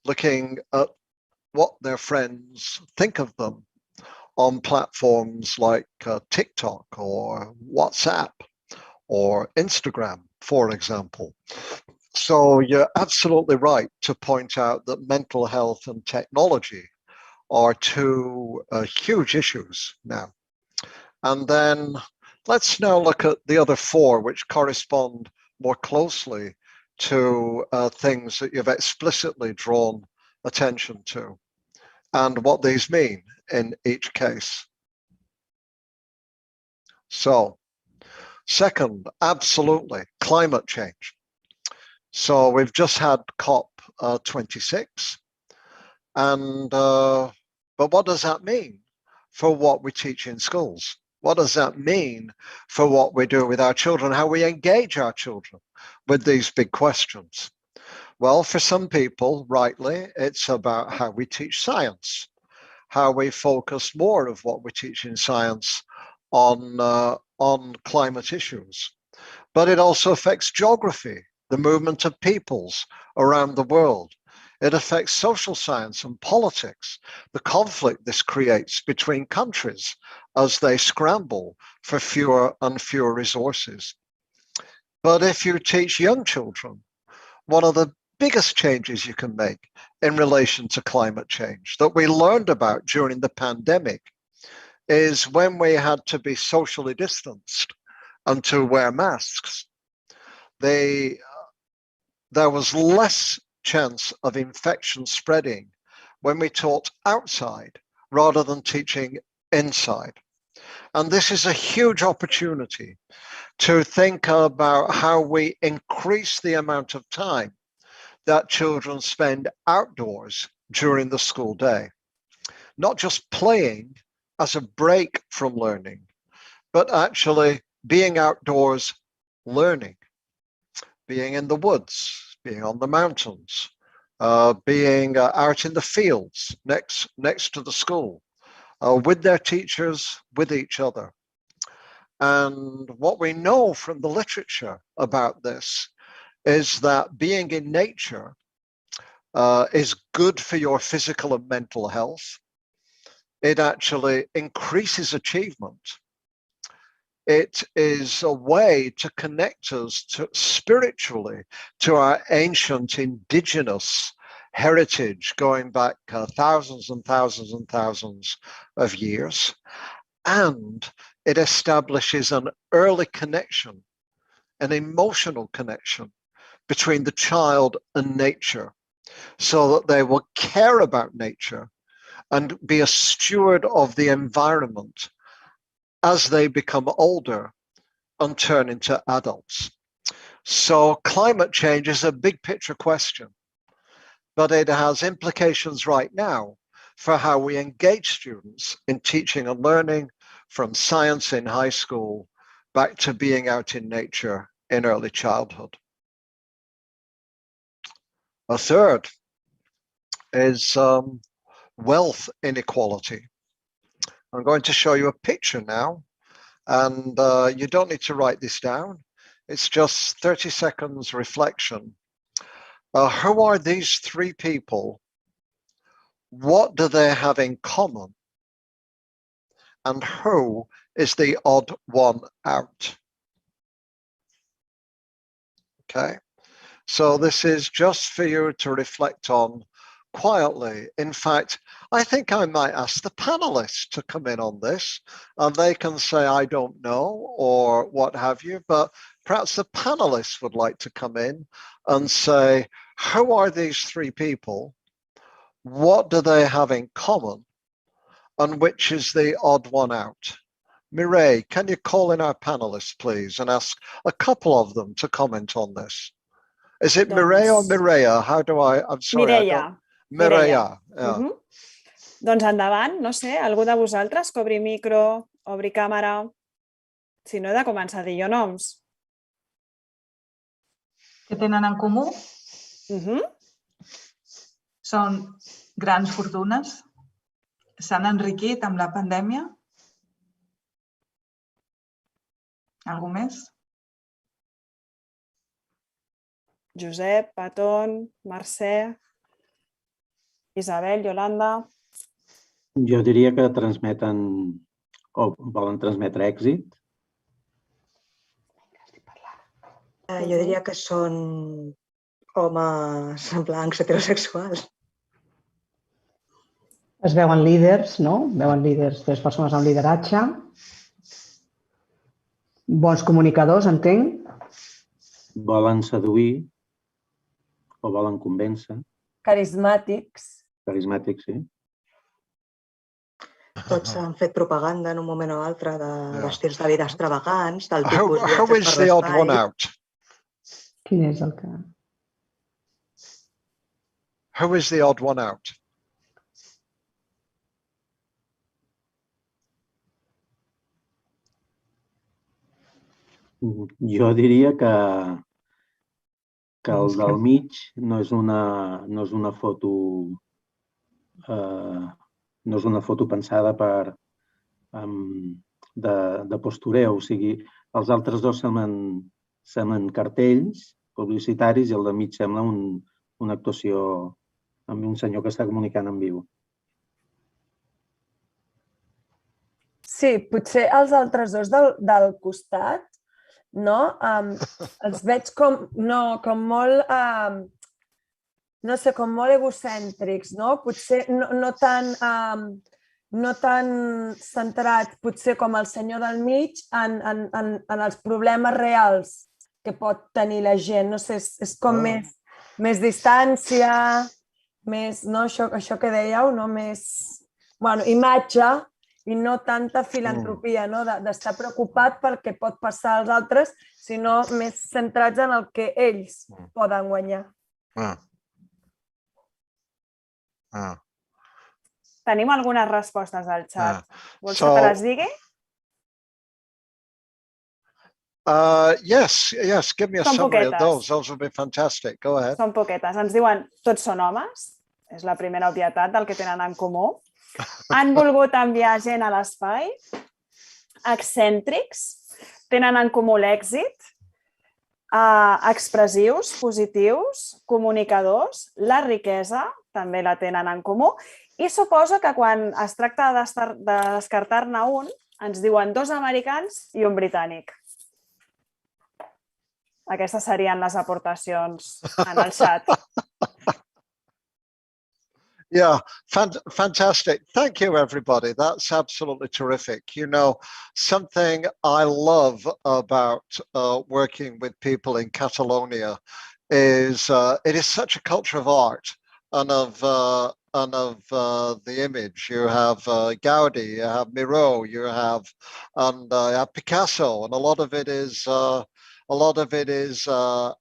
looking at what their friends think of them on platforms like TikTok or WhatsApp or Instagram, for example. So you're absolutely right to point out that mental health and technology are two huge issues now. And then let's now look at the other four, which correspond more closely to things that you've explicitly drawn attention to and what these mean in each case. So, second, absolutely, climate change. So we've just had COP26, and but what does that mean for what we teach in schools? What does that mean for what we do with our children, how we engage our children with these big questions? Well, for some people, rightly, it's about how we teach science, how we focus more of what we teach in science on climate issues. But it also affects geography, the movement of peoples around the world. It affects social science and politics, the conflict this creates between countries as they scramble for fewer and fewer resources. But if you teach young children, one of the biggest changes you can make in relation to climate change that we learned about during the pandemic is when we had to be socially distanced and to wear masks, there was less chance of infection spreading when we taught outside rather than teaching inside. And this is a huge opportunity to think about how we increase the amount of time that children spend outdoors during the school day. Not just playing as a break from learning, but actually being outdoors learning, being in the woods, being on the mountains, being out in the fields next to the school, with their teachers, with each other. And what we know from the literature about this is that being in nature is good for your physical and mental health. It actually increases achievement. It is a way to connect us spiritually to our ancient indigenous heritage going back thousands and thousands and thousands of years. And it establishes an early connection, an emotional connection between the child and nature, so that they will care about nature and be a steward of the environment as they become older and turn into adults. So climate change is a big picture question, but it has implications right now for how we engage students in teaching and learning, from science in high school back to being out in nature in early childhood. A third is wealth inequality. I'm going to show you a picture now, and you don't need to write this down. It's just 30 seconds reflection. Who are these three people? What do they have in common? And who is the odd one out? Okay, so this is just for you to reflect on quietly. In fact, I think I might ask the panelists to come in on this, and they can say, I don't know, or what have you, but perhaps the panelists would like to come in and say, who are these three people? What do they have in common? And which is the odd one out? Mireille, can you call in our panelists, please, and ask a couple of them to comment on this? Is it Mireille or Mireia? How do I'm sorry. Mireia. Mireia. Yeah. Doncs endavant, no sé, algú de vosaltres que obri micro, obri càmera. Si no, he de començar a dir jo noms. Què tenen en comú? Són grans fortunes, s'han enriquit amb la pandèmia. Algú més? Josep, Patón, Mercè, Isabel, Yolanda. Jo diria que transmeten o volen transmetre èxit. Jo diria que són homes blancs heterosexuals. Es veuen líders, no? Veuen líders, tres persones amb lideratge. Bons comunicadors, entenc. Volen seduir o volen convèncer. Carismàtics. Carismàtics, sí. Tots han fet propaganda en un moment o altre d'estils de vida extravagants, del tipus How is the odd one out? Quin és el que... Who is the odd one out? Jo diria que el del mig no és una foto pensada de postureo. O sigui, els altres dos semblen cartells publicitaris i el de mig sembla una actuació amb un senyor que està comunicant en viu. Sí, potser els altres dos del costat, no? Els veig com molt, no sé, com molt egocèntrics, no? Potser no tan centrats, potser com el senyor del mig, en els problemes reals que pot tenir la gent. No sé, és com més distància, més, no? Això que dèieu, no? Més, bueno, imatge, i no tanta filantropia, no? D'estar preocupat pel que pot passar als altres, sinó més centrats en el que ells poden guanyar. Tenim algunes respostes al xat. Vols que te les digui? Yes, give me a summary of those. Those would be fantastic. Go ahead. Són poquetes. Ens diuen, tots són homes. És la primera obvietat del que tenen en comú. Han volgut enviar gent a l'espai, excèntrics, tenen en comú l'èxit, expressius, positius, comunicadors, la riquesa, també la tenen en comú, i suposo que quan es tracta de descartar-ne un, ens diuen 2 americans i un britànic. Aquestes serien les aportacions en el xat. Yeah, fantastic. Thank you, everybody. That's absolutely terrific. You know, something I love about working with people in Catalonia is it is such a culture of art and of the image. You have Gaudi, you have Miro, you have Picasso, and a lot of it is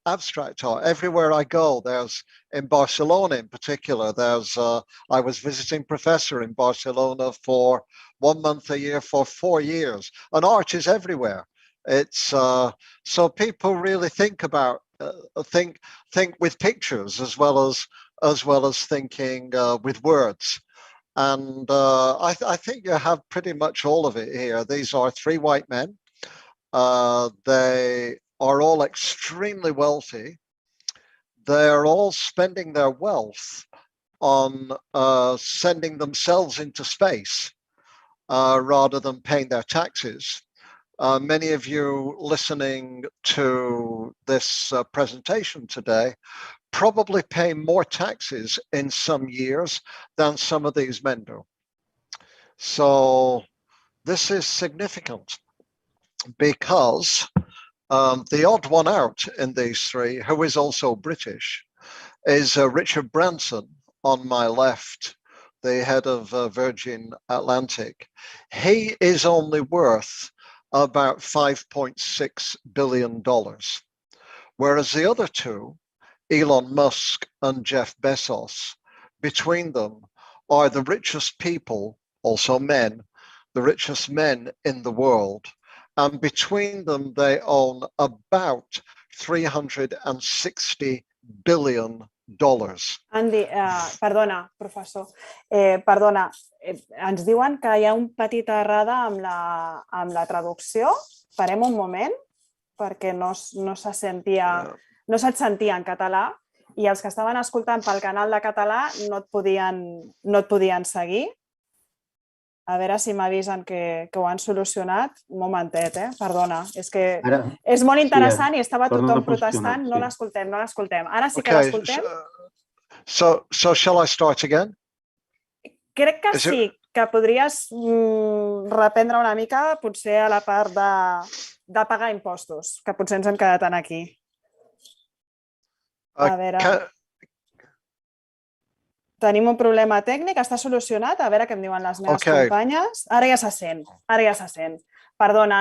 abstract art. Everywhere I go, there's, in Barcelona in particular, there's, I was visiting professor in Barcelona for 1 month a year for 4 years, and art is everywhere. It's so people really think about think with pictures as well as thinking with words. And I think you have pretty much all of it here. These are three white men. They are all extremely wealthy. They're all spending their wealth on sending themselves into space rather than paying their taxes. Many of you listening to this presentation today probably pay more taxes in some years than some of these men do. So this is significant because the odd one out in these three, who is also British, is Richard Branson on my left, the head of Virgin Atlantic. He is only worth about $5.6 billion, whereas the other two, Elon Musk and Jeff Bezos, between them are the richest people, also men, the richest men in the world. And between them, they own about $360 billion. Andy, perdona, professor. Perdona, ens diuen que hi ha un petit errada amb la traducció. Parem un moment, perquè no se't sentia en català i els que estaven escoltant pel canal de català no et podien seguir. A veure si m'avisen que ho han solucionat. Un momentet, perdona. És que és molt interessant i estava tothom protestant. No l'escoltem. Ara sí que l'escoltem. So shall I start again? Crec que sí, que podries reprendre una mica, potser a la part de pagar impostos, que potser ens hem quedat aquí. A veure... Tenim un problema tècnic, està solucionat, a veure què em diuen les meves companyes. Ara ja se sent, Perdona,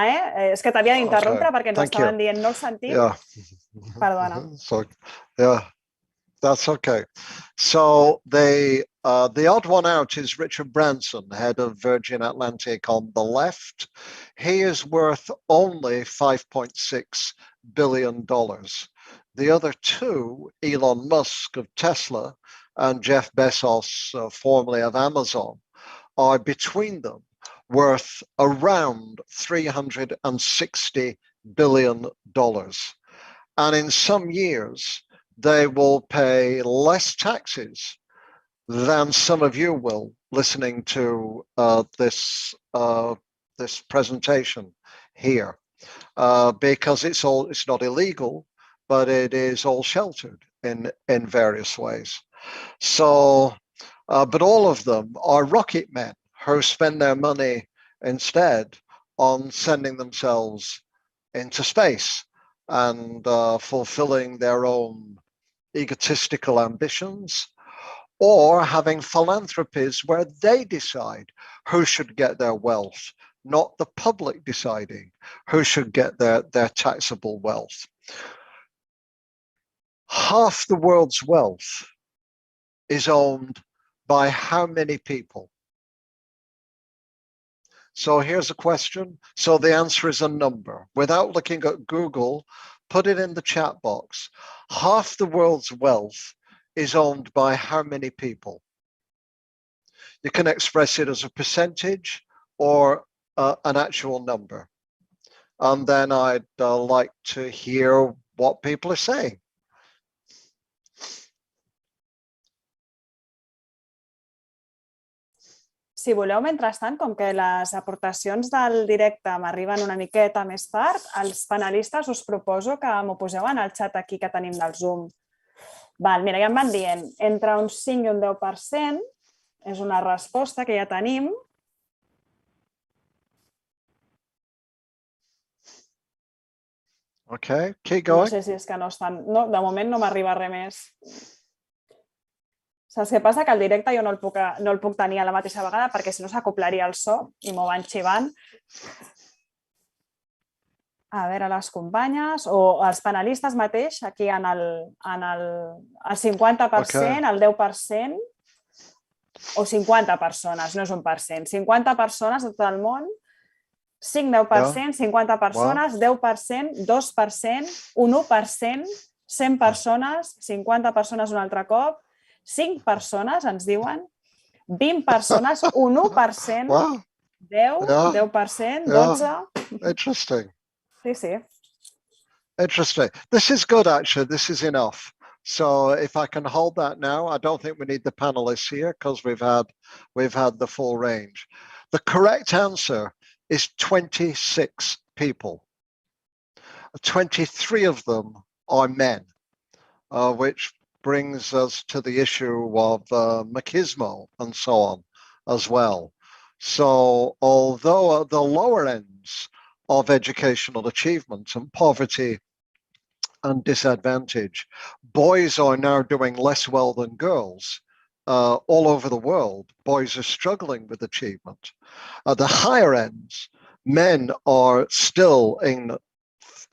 és que t'havia d'interrompre perquè ens estaven dient no el sentim. Perdona. Yeah, that's okay. So the odd one out is Richard Branson, head of Virgin Atlantic on the left. He is worth only $5.6 billion. The other two, Elon Musk of Tesla and Jeff Bezos, formerly of Amazon, are between them worth around $360 billion. And in some years, they will pay less taxes than some of you will listening to this presentation here, because it's not illegal, but it is all sheltered in various ways. So, but all of them are rocket men who spend their money instead on sending themselves into space and fulfilling their own egotistical ambitions, or having philanthropies where they decide who should get their wealth, not the public deciding who should get their taxable wealth. Half the world's wealth is owned by how many people? So here's a question. So the answer is a number. Without looking at Google, put it in the chat box. Half the world's wealth is owned by how many people? You can express it as a percentage or an actual number. And then I'd like to hear what people are saying. Si voleu, mentrestant, com que les aportacions del directe m'arriben una miqueta més tard, els panelistes us proposo que m'ho poseu en el xat aquí que tenim del Zoom. Mira, ja em van dient, entre un 5 i un 10% és una resposta que ja tenim. Okay, keep going. No sé si és que no estan... No, de moment no m'arriba res més. Saps què passa? Que el directe jo no el puc tenir a la mateixa vegada perquè si no s'acoplaria el so i m'ho van xivant. A veure, les companyes o els panelistes mateix, aquí en el 50%, el 10% o 50 persones, no és 1%. 50 persones de tot el món 5, 10%, 50 persones, 10%, 2%, un 1%, 100 persones, 50 persones un altre cop, 5 persones, ens diuen, 20 persones, un 1%, Wow. 10, Yeah. 10%, Yeah. 12. Interesting. Sí, sí. Interesting. This is good, actually. This is enough. So if I can hold that now, I don't think we need the panelists here because we've had the full range. The correct answer is 26 people. 23 of them are men, which brings us to the issue of machismo and so on as well. So although at the lower ends of educational achievement and poverty and disadvantage, boys are now doing less well than girls. All over the world, boys are struggling with achievement. At the higher ends, men are still in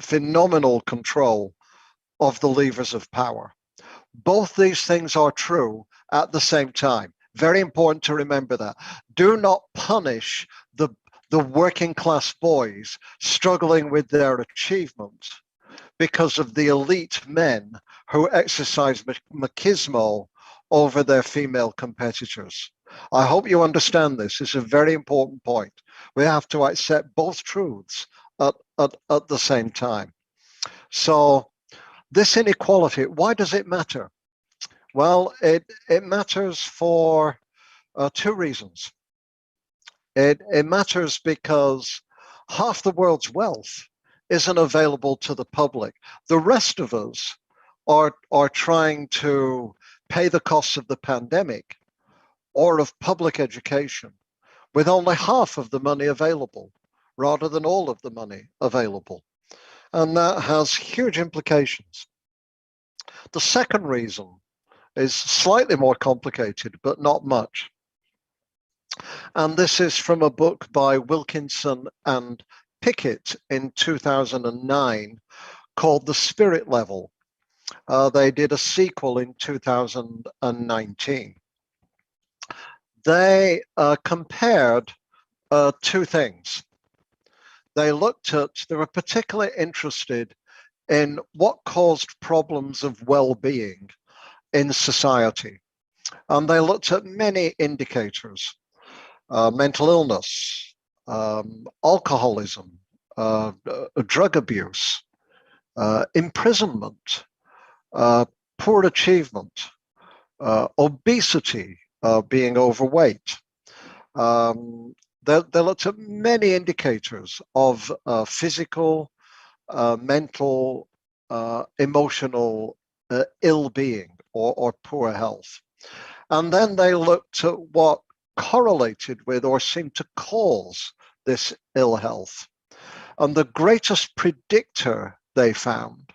phenomenal control of the levers of power. Both these things are true at the same time. Very important to remember that. Do not punish the working class boys struggling with their achievement because of the elite men who exercise machismo over their female competitors. I hope you understand this. It's a very important point. We have to accept both truths at the same time. So this inequality, why does it matter? Well, it matters for two reasons. It matters because half the world's wealth isn't available to the public. The rest of us are trying to pay the costs of the pandemic or of public education with only half of the money available rather than all of the money available. And that has huge implications. The second reason is slightly more complicated, but not much. And this is from a book by Wilkinson and Pickett in 2009 called The Spirit Level. They did a sequel in 2019. They compared two things. They were particularly interested in what caused problems of well-being in society. And they looked at many indicators, mental illness, alcoholism, drug abuse, imprisonment, poor achievement, obesity, being overweight. They looked at many indicators of physical, mental, emotional ill-being or poor health. And then they looked at what correlated with or seemed to cause this ill health. And the greatest predictor they found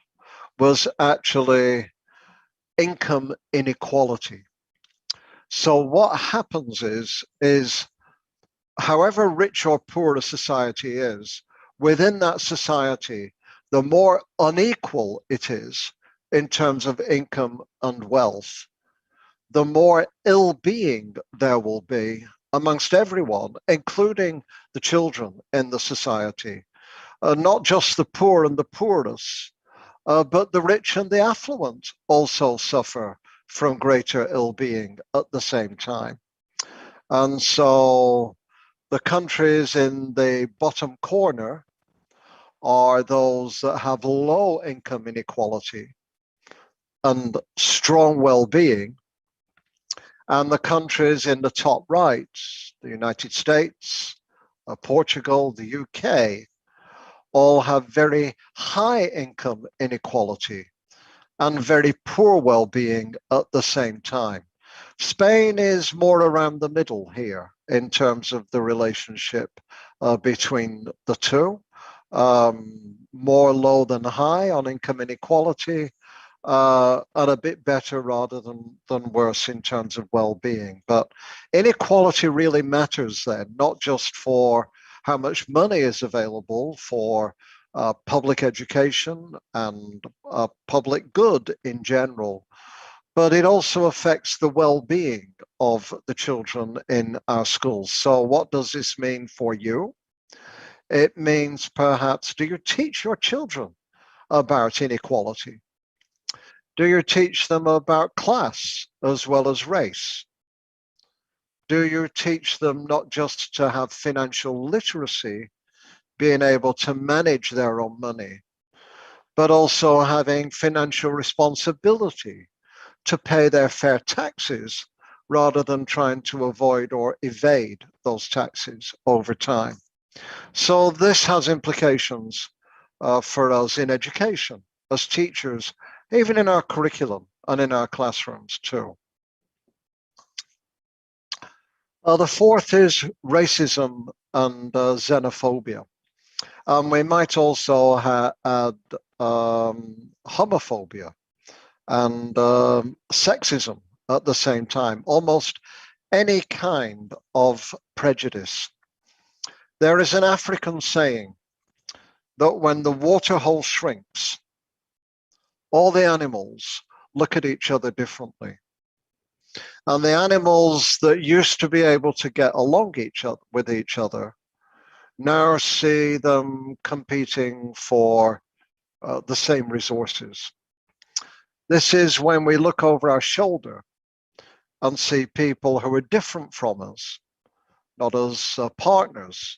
was actually income inequality. So what happens is however rich or poor a society is, within that society, the more unequal it is in terms of income and wealth, the more ill-being there will be amongst everyone, including the children in the society. Not just the poor and the poorest, but the rich and the affluent also suffer from greater ill-being at the same time. And so the countries in the bottom corner are those that have low income inequality and strong well-being. And the countries in the top right, the United States, Portugal, the UK, all have very high income inequality and very poor well-being at the same time. Spain is more around the middle here in terms of the relationship between the two, more low than high on income inequality, and a bit better rather than worse in terms of well-being. But inequality really matters then, not just for how much money is available for public education and public good in general, but it also affects the well-being of the children in our schools. So what does this mean for you? It means perhaps, do you teach your children about inequality? Do you teach them about class as well as race? Do you teach them not just to have financial literacy, being able to manage their own money, but also having financial responsibility to pay their fair taxes rather than trying to avoid or evade those taxes over time? So this has implications for us in education, as teachers, even in our curriculum and in our classrooms too. The fourth is racism and xenophobia. We might also add homophobia and sexism at the same time, almost any kind of prejudice. There is an African saying that when the water hole shrinks, all the animals look at each other differently. And the animals that used to be able to get along with each other now see them competing for the same resources. This is when we look over our shoulder and see people who are different from us, not as partners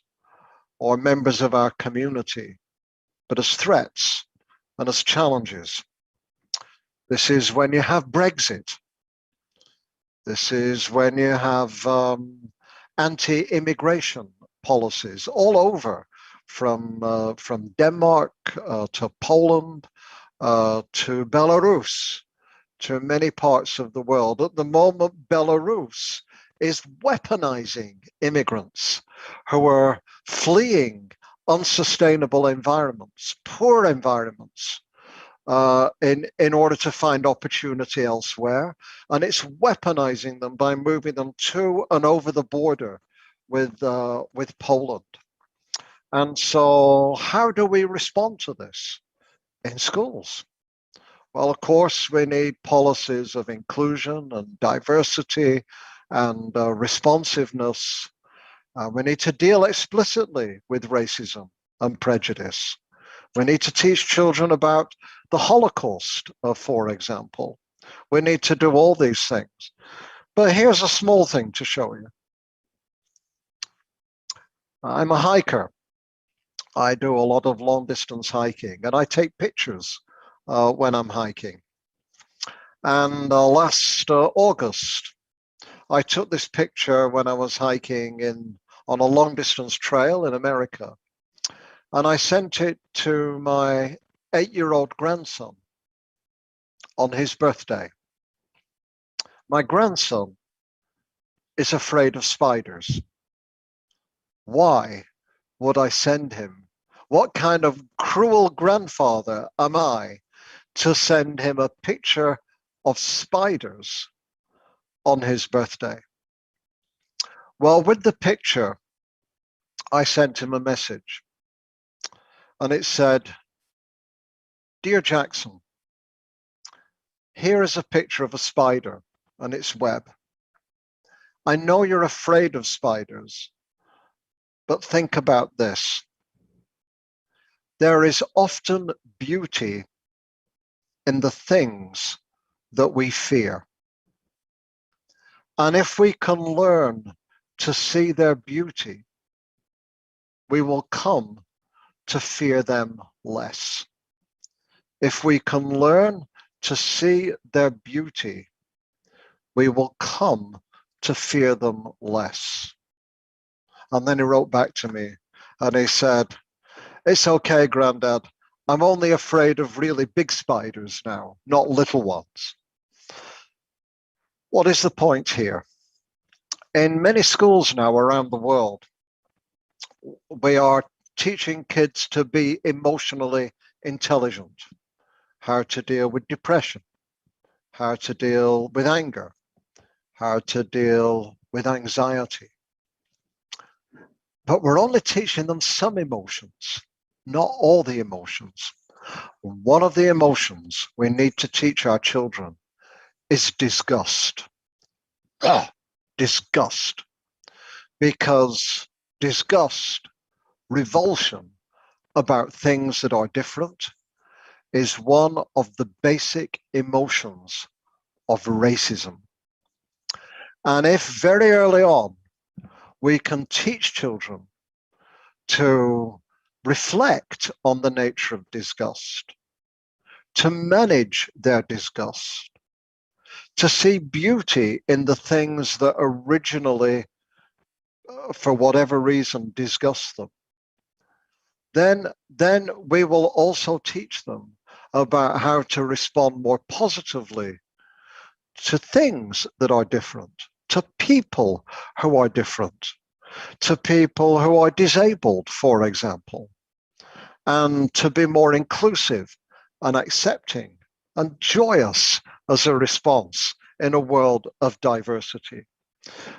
or members of our community, but as threats and as challenges. This is when you have Brexit. This is when you have anti-immigration policies all over, from Denmark to Poland to Belarus, to many parts of the world. At the moment, Belarus is weaponizing immigrants who are fleeing unsustainable environments, poor environments, in order to find opportunity elsewhere. And it's weaponizing them by moving them to and over the border with Poland. And so how do we respond to this in schools? Well, of course, we need policies of inclusion and diversity and responsiveness. We need to deal explicitly with racism and prejudice. We need to teach children about the Holocaust, for example. We need to do all these things. But here's a small thing to show you. I'm a hiker. I do a lot of long distance hiking, and I take pictures when I'm hiking. And last August, I took this picture when I was hiking on a long distance trail in America. And I sent it to my 8-year-old grandson on his birthday. My grandson is afraid of spiders. Why would I send him? What kind of cruel grandfather am I to send him a picture of spiders on his birthday? Well, with the picture, I sent him a message. And it said, "Dear Jackson, here is a picture of a spider and its web. I know you're afraid of spiders, but think about this. There is often beauty in the things that we fear. And if we can learn to see their beauty, we will come to fear them less. If we can learn to see their beauty, we will come to fear them less." And then he wrote back to me and he said, "It's okay, Granddad. I'm only afraid of really big spiders now, not little ones." What is the point here? In many schools now around the world, we are teaching kids to be emotionally intelligent, how to deal with depression, how to deal with anger, how to deal with anxiety. But we're only teaching them some emotions, not all the emotions. One of the emotions we need to teach our children is disgust. Disgust. Because disgust revulsion about things that are different is one of the basic emotions of racism. And if very early on we can teach children to reflect on the nature of disgust, to manage their disgust, to see beauty in the things that originally, for whatever reason, disgust them, then we will also teach them about how to respond more positively to things that are different, to people who are different, to people who are disabled, for example, and to be more inclusive and accepting and joyous as a response in a world of diversity.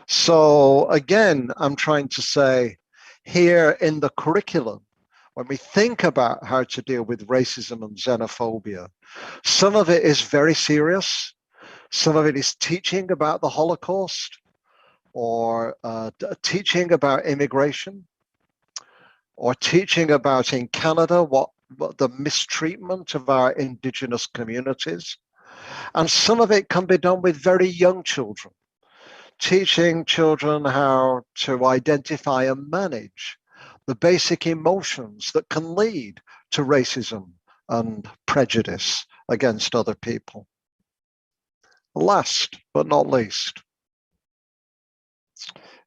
So again, I'm trying to say here in the curriculum, when we think about how to deal with racism and xenophobia, some of it is very serious. Some of it is teaching about the Holocaust or teaching about immigration or teaching about in Canada what the mistreatment of our Indigenous communities. And some of it can be done with very young children, teaching children how to identify and manage the basic emotions that can lead to racism and prejudice against other people. Last but not least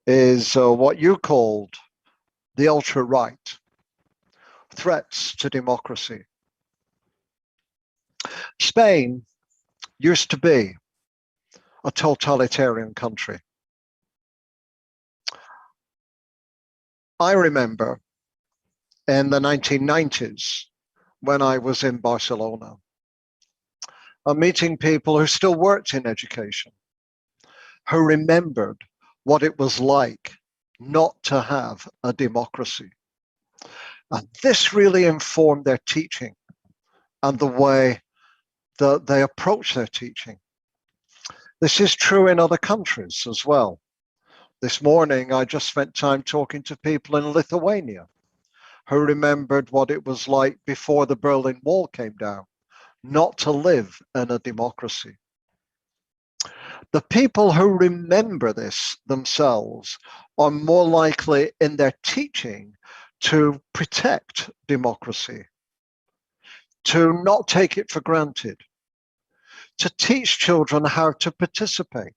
is what you called the ultra-right, threats to democracy. Spain used to be a totalitarian country. I remember in the 1990s when I was in Barcelona, meeting people who still worked in education, who remembered what it was like not to have a democracy. And this really informed their teaching and the way that they approach their teaching. This is true in other countries as well. This morning, I just spent time talking to people in Lithuania who remembered what it was like before the Berlin Wall came down, not to live in a democracy. The people who remember this themselves are more likely in their teaching to protect democracy, to not take it for granted, to teach children how to participate,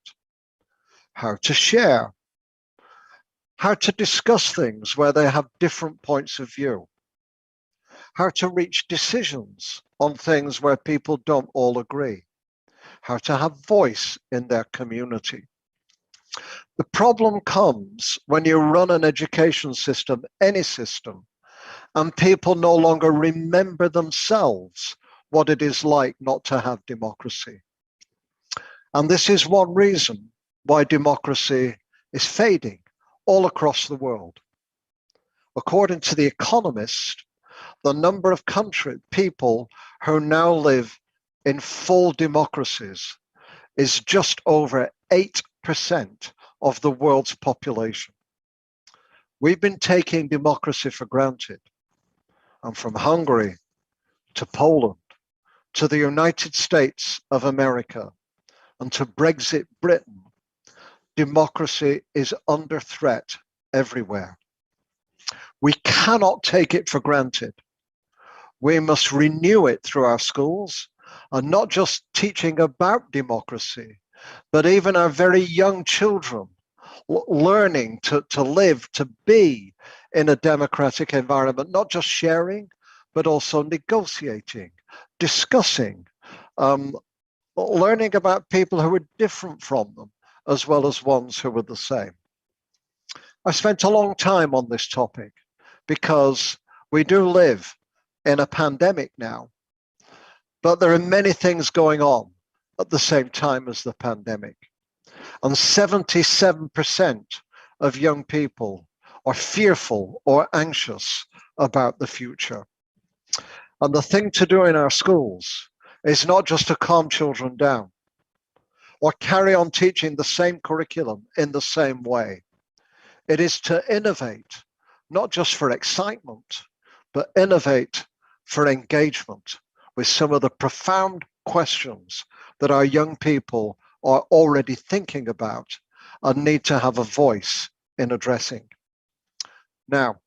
how to share, how to discuss things where they have different points of view, how to reach decisions on things where people don't all agree, how to have voice in their community. The problem comes when you run an education system, any system, and people no longer remember themselves what it is like not to have democracy. And this is one reason why democracy is fading all across the world. According to The Economist, the number of people who now live in full democracies is just over 8% of the world's population. We've been taking democracy for granted. And from Hungary to Poland to the United States of America and to Brexit Britain, democracy is under threat everywhere. We cannot take it for granted. We must renew it through our schools, and not just teaching about democracy, but even our very young children learning to live, to be in a democratic environment, not just sharing, but also negotiating, discussing, learning about people who are different from them, as well as ones who are the same. I spent a long time on this topic because we do live in a pandemic now, but there are many things going on at the same time as the pandemic. And 77% of young people are fearful or anxious about the future. And the thing to do in our schools is not just to calm children down or carry on teaching the same curriculum in the same way. It is to innovate not just for excitement, but innovate for engagement with some of the profound questions that our young people are already thinking about and need to have a voice in addressing. Now,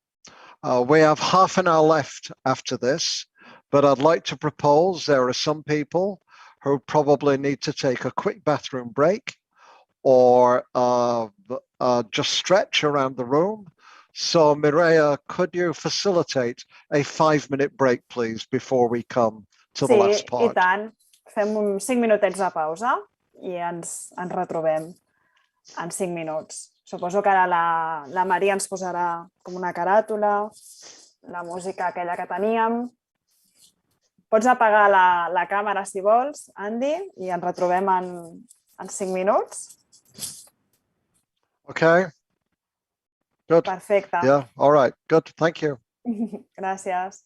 we have half an hour left after this, but I'd like to propose there are some people who probably need to take a quick bathroom break or just stretch around the room. So Mireia, could you facilitate a 5-minute break, please, before we come to the last Sí, i part? tant. Fem uns 5 minutets de pausa i ens retrobem en 5 minuts. Suposo que ara la Maria ens posarà com una caràtula, la música aquella que teníem. Pots apagar la càmera si vols, Andy, i ens retrobem en 5 minuts. Okay. Good. Perfecte. Yeah. All right. Good. Thank you. Gràcies.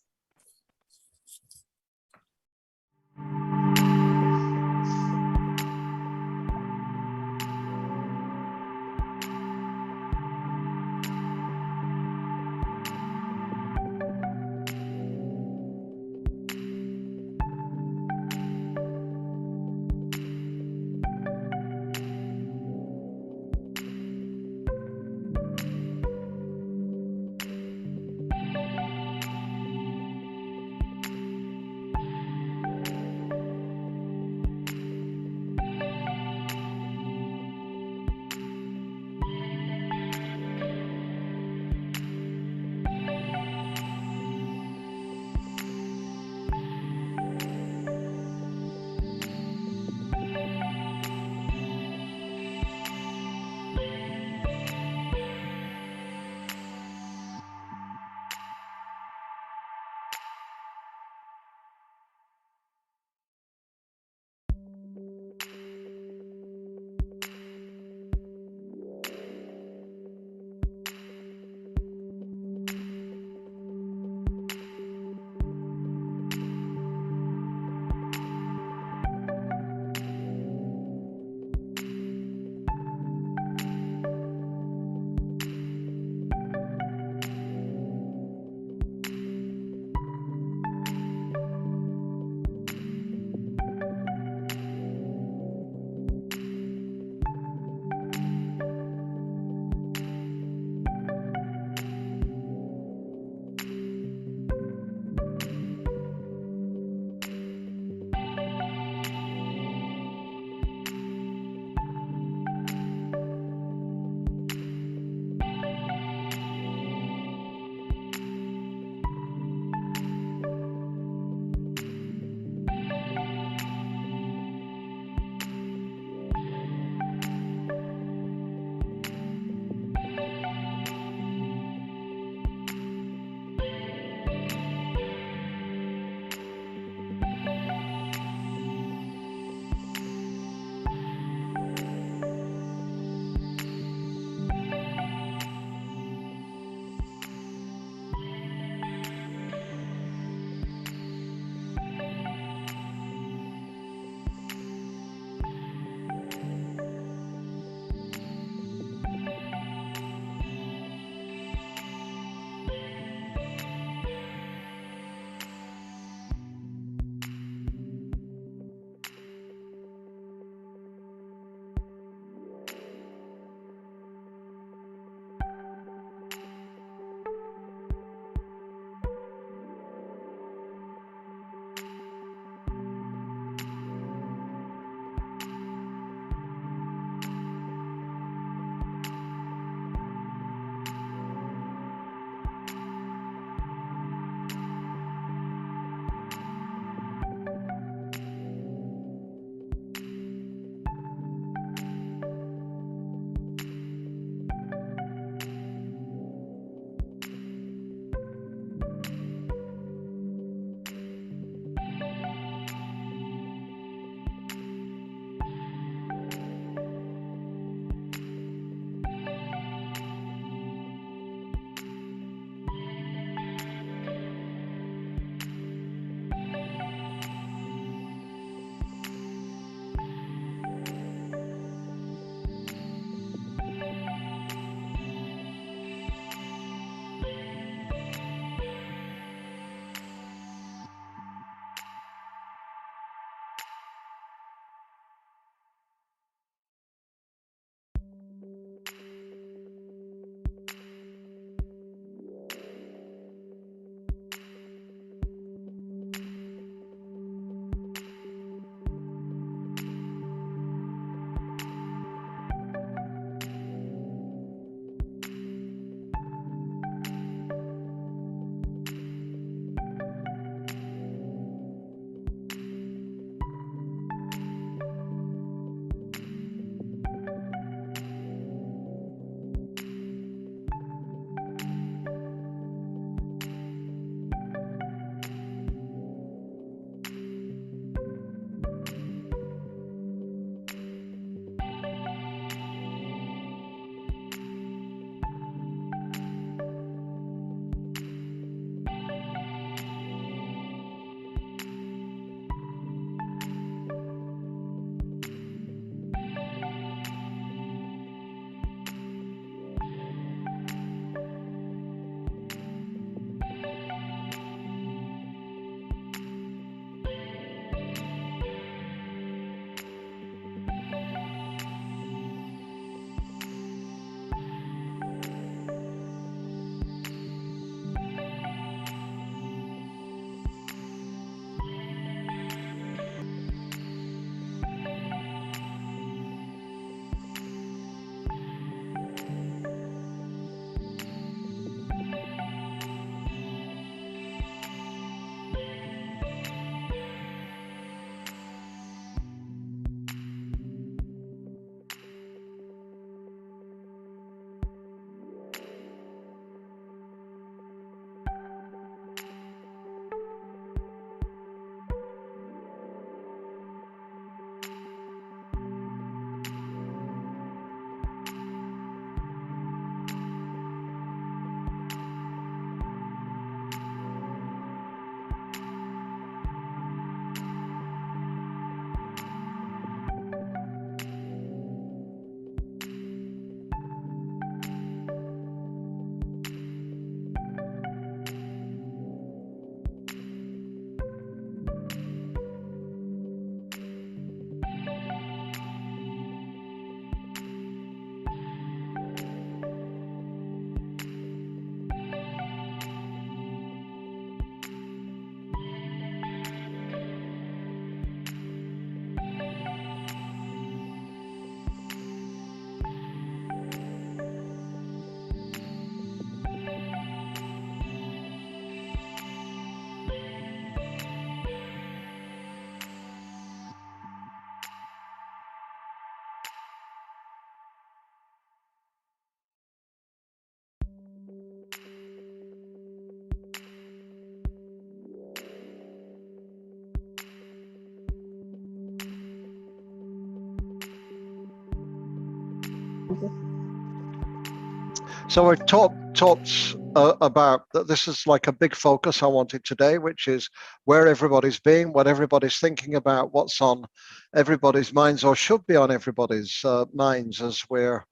So we talked about that. This is like a big focus I wanted today, which is where everybody's been, what everybody's thinking about, what's on everybody's minds or should be on everybody's minds as we're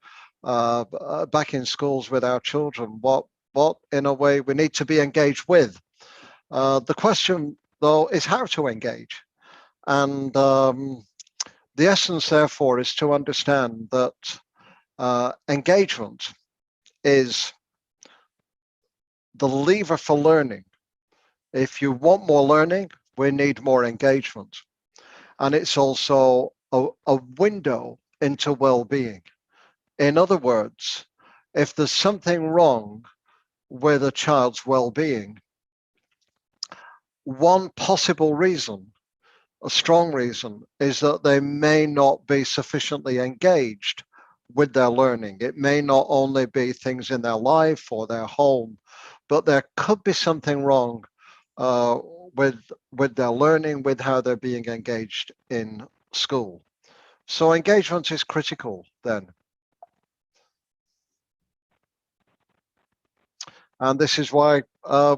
back in schools with our children. What in a way we need to be engaged with. The question though is how to engage, and the essence therefore is to understand that engagement is the lever for learning. If you want more learning, we need more engagement. And it's also a window into well-being. In other words, if there's something wrong with a child's well-being, one possible reason, a strong reason, is that they may not be sufficiently engaged with their learning. It may not only be things in their life or their home, but there could be something wrong with their learning, with how they're being engaged in school. So engagement is critical then. And this is why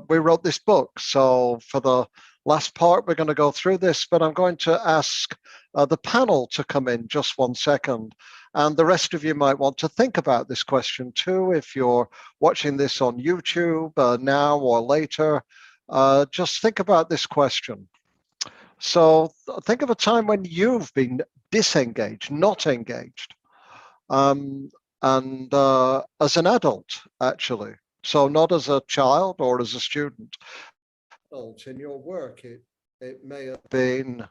we wrote this book. So for the last part, we're going to go through this, but I'm going to ask the panel to come in just 1 second. And the rest of you might want to think about this question too. If you're watching this on YouTube now or later, just think about this question. So think of a time when you've been disengaged, not engaged, and as an adult, actually. So not as a child or as a student. In your work, it may have been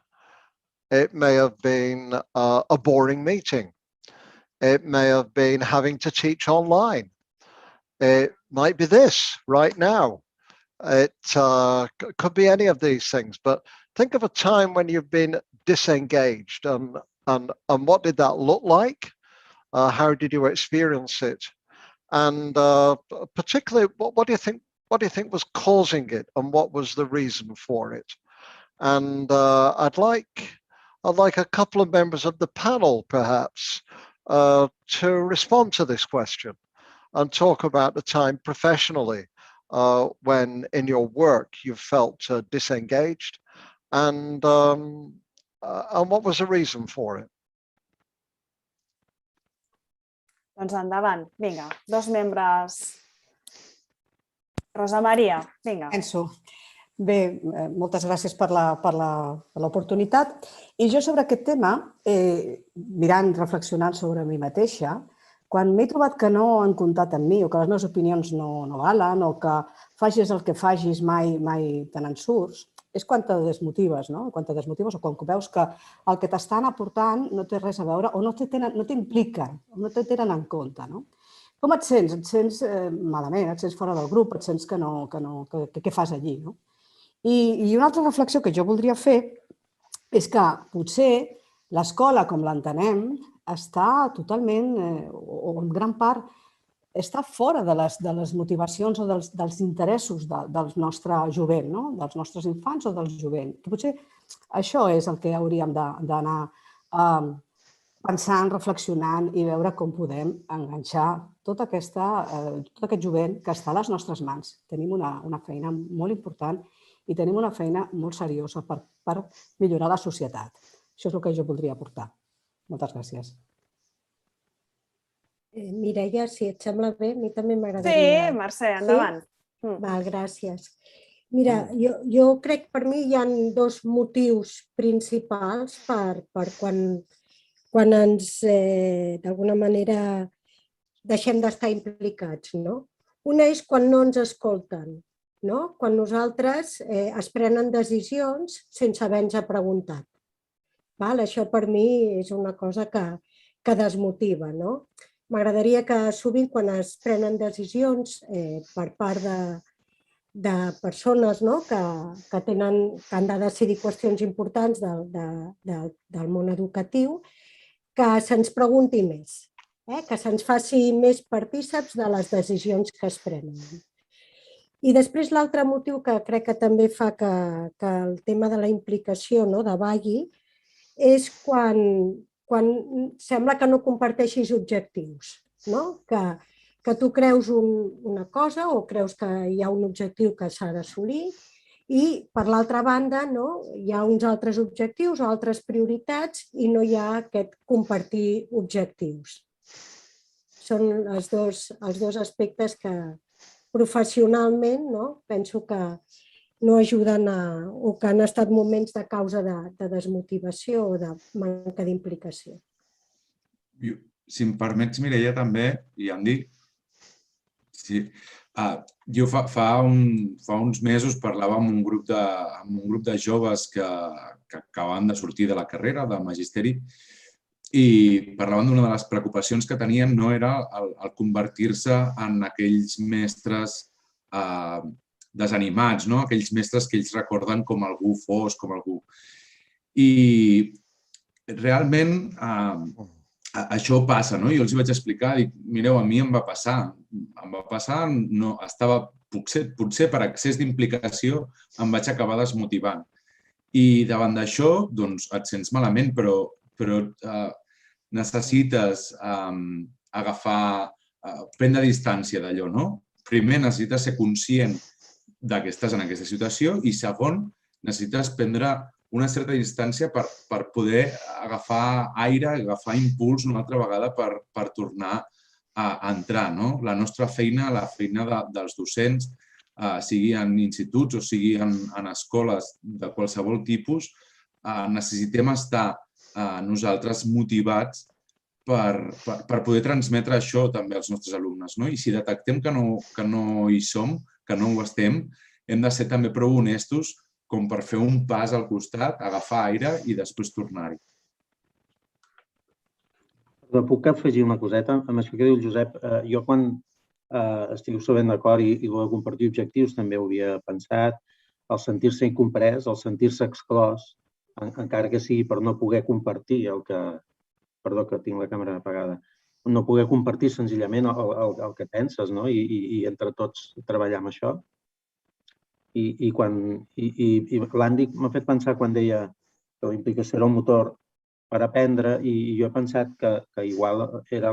a boring meeting. It may have been having to teach online. It might be this right now. It could be any of these things. But think of a time when you've been disengaged, and what did that look like? How did you experience it? And particularly, what do you think was causing it, and what was the reason for it? And I'd like a couple of members of the panel, perhaps, to respond to this question and talk about the time professionally when in your work you felt disengaged, and what was the reason for it? Doncs endavant, vinga, 2 membres. Rosa Maria, vinga. Penso. Bé, moltes gràcies per l'oportunitat. I jo sobre aquest tema, mirant, reflexionant sobre mi mateixa, quan m'he trobat que no han comptat amb mi o que les meves opinions no valen o que facis el que facis mai te n'en surts, és quan te desmotives, no? Quan te desmotives o quan veus que el que t'estan aportant no té res a veure o no t'impliquen, no te tenen en compte, no? Com et sents? Et sents malament, et sents fora del grup, et sents que què fas allí, no? I una altra reflexió que jo voldria fer és que potser l'escola, com l'entenem, està totalment, o en gran part, està fora de les motivacions o dels interessos del nostre jovent, dels nostres infants o del jovent. Potser això és el que hauríem d'anar pensant, reflexionant i veure com podem enganxar tot aquest jovent que està a les nostres mans. Tenim una feina molt important i tenim una feina molt seriosa per millorar la societat. Això és el que jo voldria aportar. Moltes gràcies. Mireia, si et sembla bé, a mi també m'agradaria... Sí, Mercè, endavant. Val, gràcies. Mira, jo crec que per mi hi ha 2 motius principals per quan ens, d'alguna manera, deixem d'estar implicats. Una és quan no ens escolten, quan nosaltres es prenen decisions sense haver-nos preguntat. Això per mi és una cosa que desmotiva. M'agradaria que sovint quan es prenen decisions per part de persones que han de decidir qüestions importants del món educatiu, que se'ns pregunti més, que se'ns faci més partíceps de les decisions que es prenen. I després l'altre motiu que crec que també fa que el tema de la implicació davalli és quan quan sembla que no comparteixis objectius, no? Que tu creus una cosa o creus que hi ha un objectiu que s'ha d'assolir i, per l'altra banda, hi ha uns altres objectius o altres prioritats i no hi ha aquest compartir objectius. Són els dos aspectes que professionalment penso que no ajuden o que han estat moments de causa de desmotivació o de manca d'implicació. Si em permets, Mireia, també, i Andy, jo fa uns mesos parlava amb un grup de joves que acabaven de sortir de la carrera de magisteri i parlaven d'una de les preocupacions que tenien no era el convertir-se en aquells mestres desanimats, aquells mestres que ells recorden com algú fos, com algú. I realment això passa, no? Jo els vaig explicar, dic, mireu, a mi em va passar, potser per excés d'implicació em vaig acabar desmotivant. I davant d'això, doncs, et sents malament, però necessites prendre distància d'allò, no? Primer, necessites ser conscient que estàs en aquesta situació i, segon, necessites prendre una certa distància per poder agafar aire, agafar impuls una altra vegada per tornar a entrar. La nostra feina, la feina dels docents, sigui en instituts o sigui en escoles de qualsevol tipus, necessitem estar nosaltres motivats per poder transmetre això també als nostres alumnes. I si detectem que no hi som, que no ho estem, hem de ser també prou honestos com per fer un pas al costat, agafar aire i després tornar-hi. Puc afegir una coseta? Amb això que diu el Josep, jo quan estic sabent d'acord i el de compartir objectius també ho havia pensat, el sentir-se incomprès, el sentir-se exclòs, encara que sigui per no poder compartir el que... Perdó, que tinc la càmera apagada. No poder compartir senzillament el que penses i entre tots treballar amb això. I l'Andy m'ha fet pensar quan deia que la implicació era el motor per aprendre i jo he pensat que igual era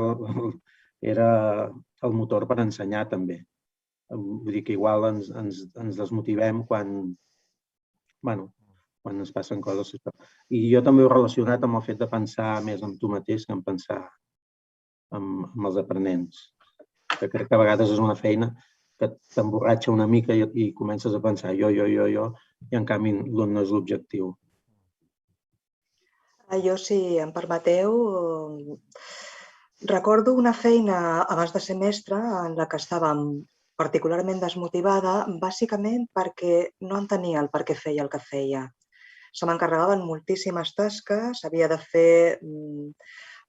el motor per ensenyar també. Vull dir que igual ens desmotivem quan ens passen coses. I jo també ho he relacionat amb el fet de pensar més en tu mateix que en pensar en els aprenents. Que crec que a vegades és una feina que t'emborratxa una mica i comences a pensar jo, i en canvi no és l'objectiu. Jo, si em permeteu, recordo una feina abans de ser mestra en la que estava particularment desmotivada, bàsicament perquè no entenia el per què feia el que feia. Se m'encarregaven moltíssimes tasques, havia de fer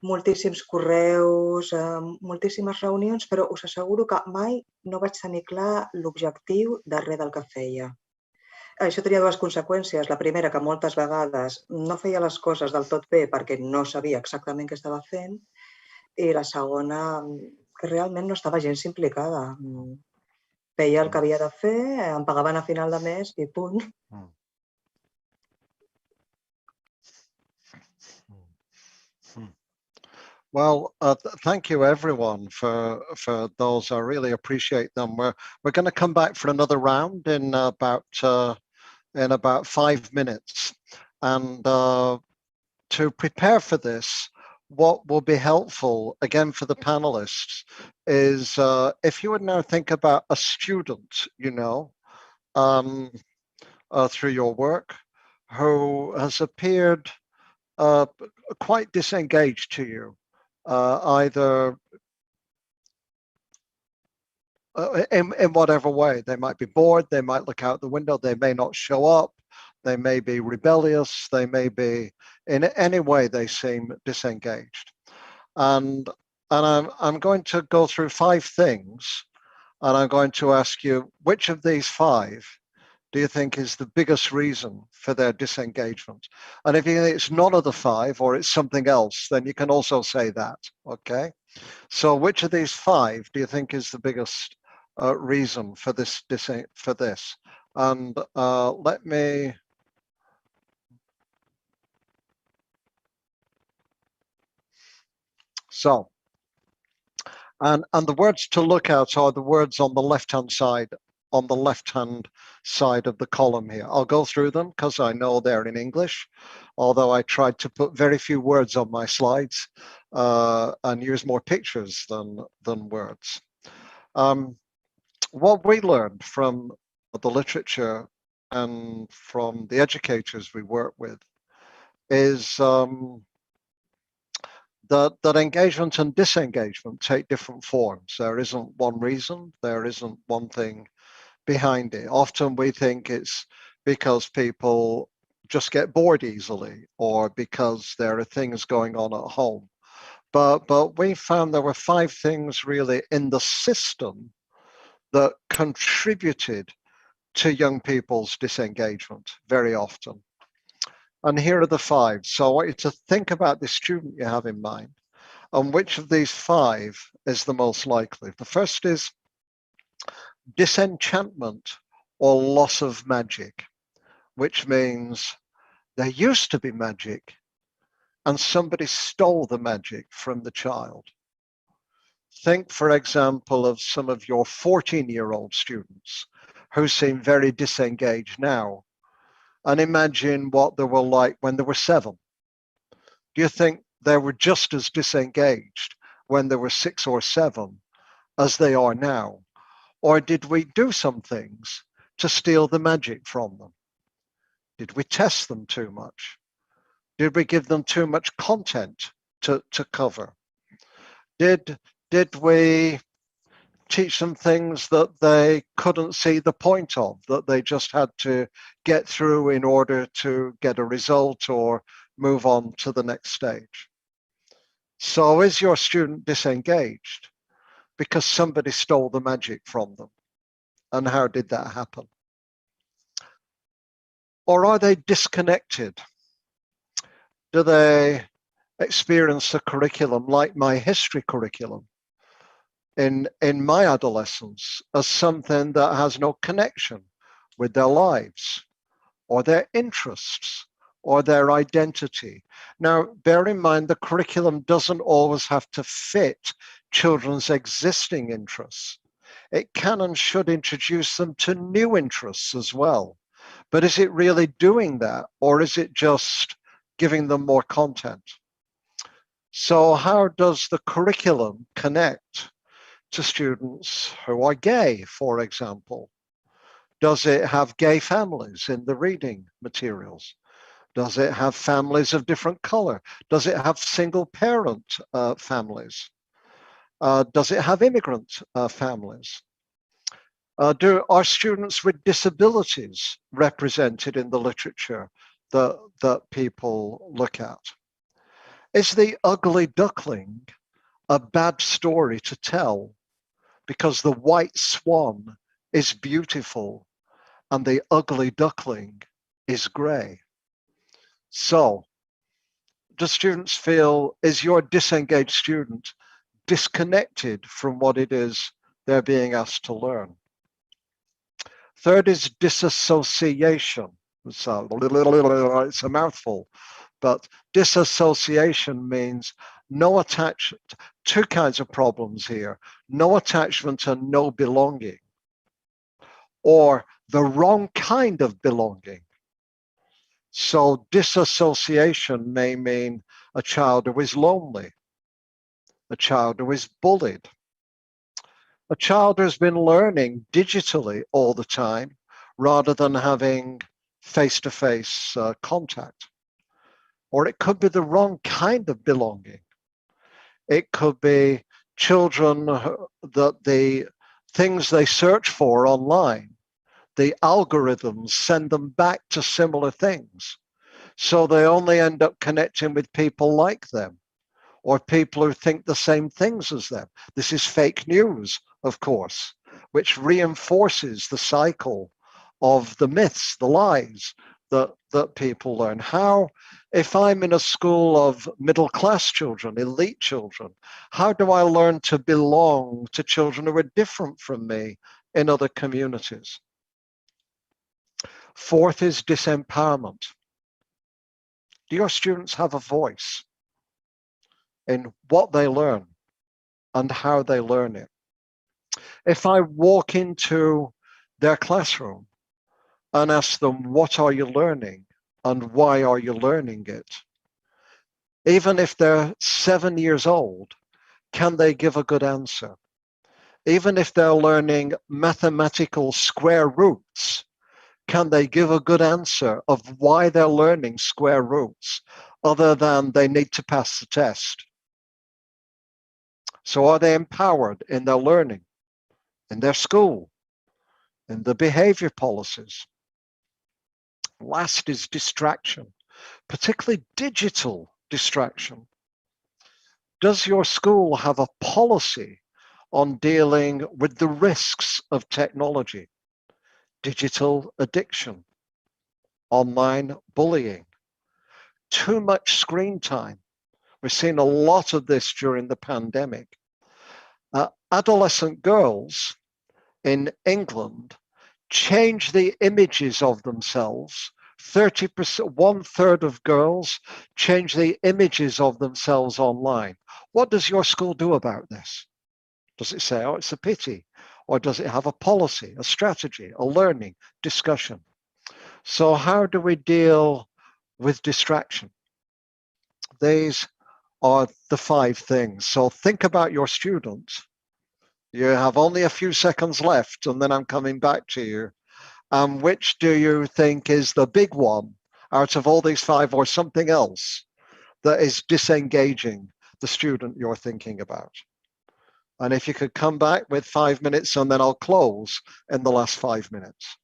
moltíssims correus, moltíssimes reunions, però us asseguro que mai no vaig tenir clar l'objectiu darrere del que feia. Això tenia dues conseqüències. La primera, que moltes vegades no feia les coses del tot bé perquè no sabia exactament què estava fent, i la segona, que realment no estava gens implicada. Feia el que havia de fer, em pagaven a final de mes i punt. Well, thank you everyone for those. I really appreciate them. We're going to come back for another round in about 5 minutes, and to prepare for this, what will be helpful again for the panelists is if you would now think about a student, through your work, who has appeared quite disengaged to you. Either in whatever way. They might be bored, they might look out the window, they may not show up, they may be rebellious, they may be, in any way they seem disengaged. And I'm going to go through 5 things, and I'm going to ask you, which of these 5 do you think is the biggest reason for their disengagement? And if you think it's none of the 5 or it's something else, then you can also say that, okay? So which of these 5 do you think is the biggest reason for this? And let me... So, and the words to look at are the words on the left-hand side, of the column here. I'll go through them because I know they're in English, although I tried to put very few words on my slides and use more pictures than words. What we learned from the literature and from the educators we work with is that engagement and disengagement take different forms. There isn't one reason, there isn't one thing behind it. Often we think it's because people just get bored easily or because there are things going on at home. But we found there were 5 things really in the system that contributed to young people's disengagement very often. And here are the 5. So I want you to think about the student you have in mind and which of these 5 is the most likely. The first is disenchantment or loss of magic, which means there used to be magic and somebody stole the magic from the child. Think, for example, of some of your 14-year-old students who seem very disengaged now, and imagine what they were like when they were 7. Do you think they were just as disengaged when they were 6 or 7 as they are now? Or did we do some things to steal the magic from them? Did we test them too much? Did we give them too much content to cover? Did we teach them things that they couldn't see the point of, that they just had to get through in order to get a result or move on to the next stage? So is your student disengaged because somebody stole the magic from them? And how did that happen? Or are they disconnected? Do they experience the curriculum like my history curriculum in my adolescence as something that has no connection with their lives or their interests or their identity? Now, bear in mind, the curriculum doesn't always have to fit children's existing interests. It can and should introduce them to new interests as well. But is it really doing that, or is it just giving them more content? So how does the curriculum connect to students who are gay, for example? Does it have gay families in the reading materials? Does it have families of different color? Does it have single parent families? Does it have immigrant families? Are students with disabilities represented in the literature that people look at? Is the ugly duckling a bad story to tell because the white swan is beautiful and the ugly duckling is gray? So, do students feel, is your disengaged student disconnected from what it is they're being asked to learn? Third is disassociation. It's a mouthful, but disassociation means no attachment. 2 kinds of problems here: no attachment and no belonging, or the wrong kind of belonging. So disassociation may mean a child who is lonely, a child who is bullied, a child who's been learning digitally all the time rather than having face-to-face contact. Or it could be the wrong kind of belonging. It could be children that the things they search for online, the algorithms send them back to similar things. So they only end up connecting with people like them, or people who think the same things as them. This is fake news, of course, which reinforces the cycle of the myths, the lies that people learn. How, if I'm in a school of middle-class children, elite children, how do I learn to belong to children who are different from me in other communities? Fourth is disempowerment. Do your students have a voice? in what they learn and how they learn it. If I walk into their classroom and ask them, what are you learning and why are you learning it? Even if they're 7 years old, can they give a good answer? Even if they're learning mathematical square roots, can they give a good answer of why they're learning square roots other than they need to pass the test? So are they empowered in their learning, in their school, in the behavior policies? Last is distraction, particularly digital distraction. Does your school have a policy on dealing with the risks of technology, digital addiction, online bullying, too much screen time? We've seen a lot of this during the pandemic. Adolescent girls in England change the images of themselves. 30%, 1/3 of girls change the images of themselves online. What does your school do about this? Does it say, oh, it's a pity? Or does it have a policy, a strategy, a learning discussion? So how do we deal with distraction? These are the 5 things. So think about your students. You have only a few seconds left, and then I'm coming back to you. And which do you think is the big one out of all these 5, or something else that is disengaging the student you're thinking about? And if you could come back with 5 minutes, and then I'll close in the last 5 minutes.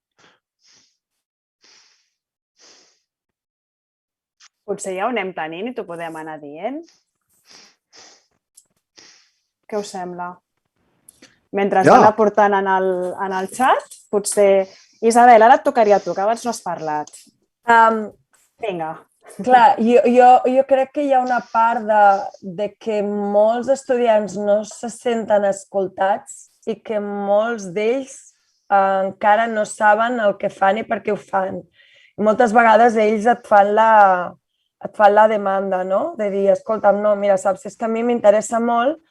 Potser ja ho anem tenint i t'ho podem anar dient. Què us sembla? Mentre van aportant en el xat, potser... Isabel, ara et tocaria a tu, que abans no has parlat. Vinga. Clar, jo crec que hi ha una part de que molts estudiants no se senten escoltats i que molts d'ells encara no saben el que fan i per què ho fan. I moltes vegades ells et fan la demanda, no? De dir, escolta'm, no, mira, saps, és que a mi m'interessa molt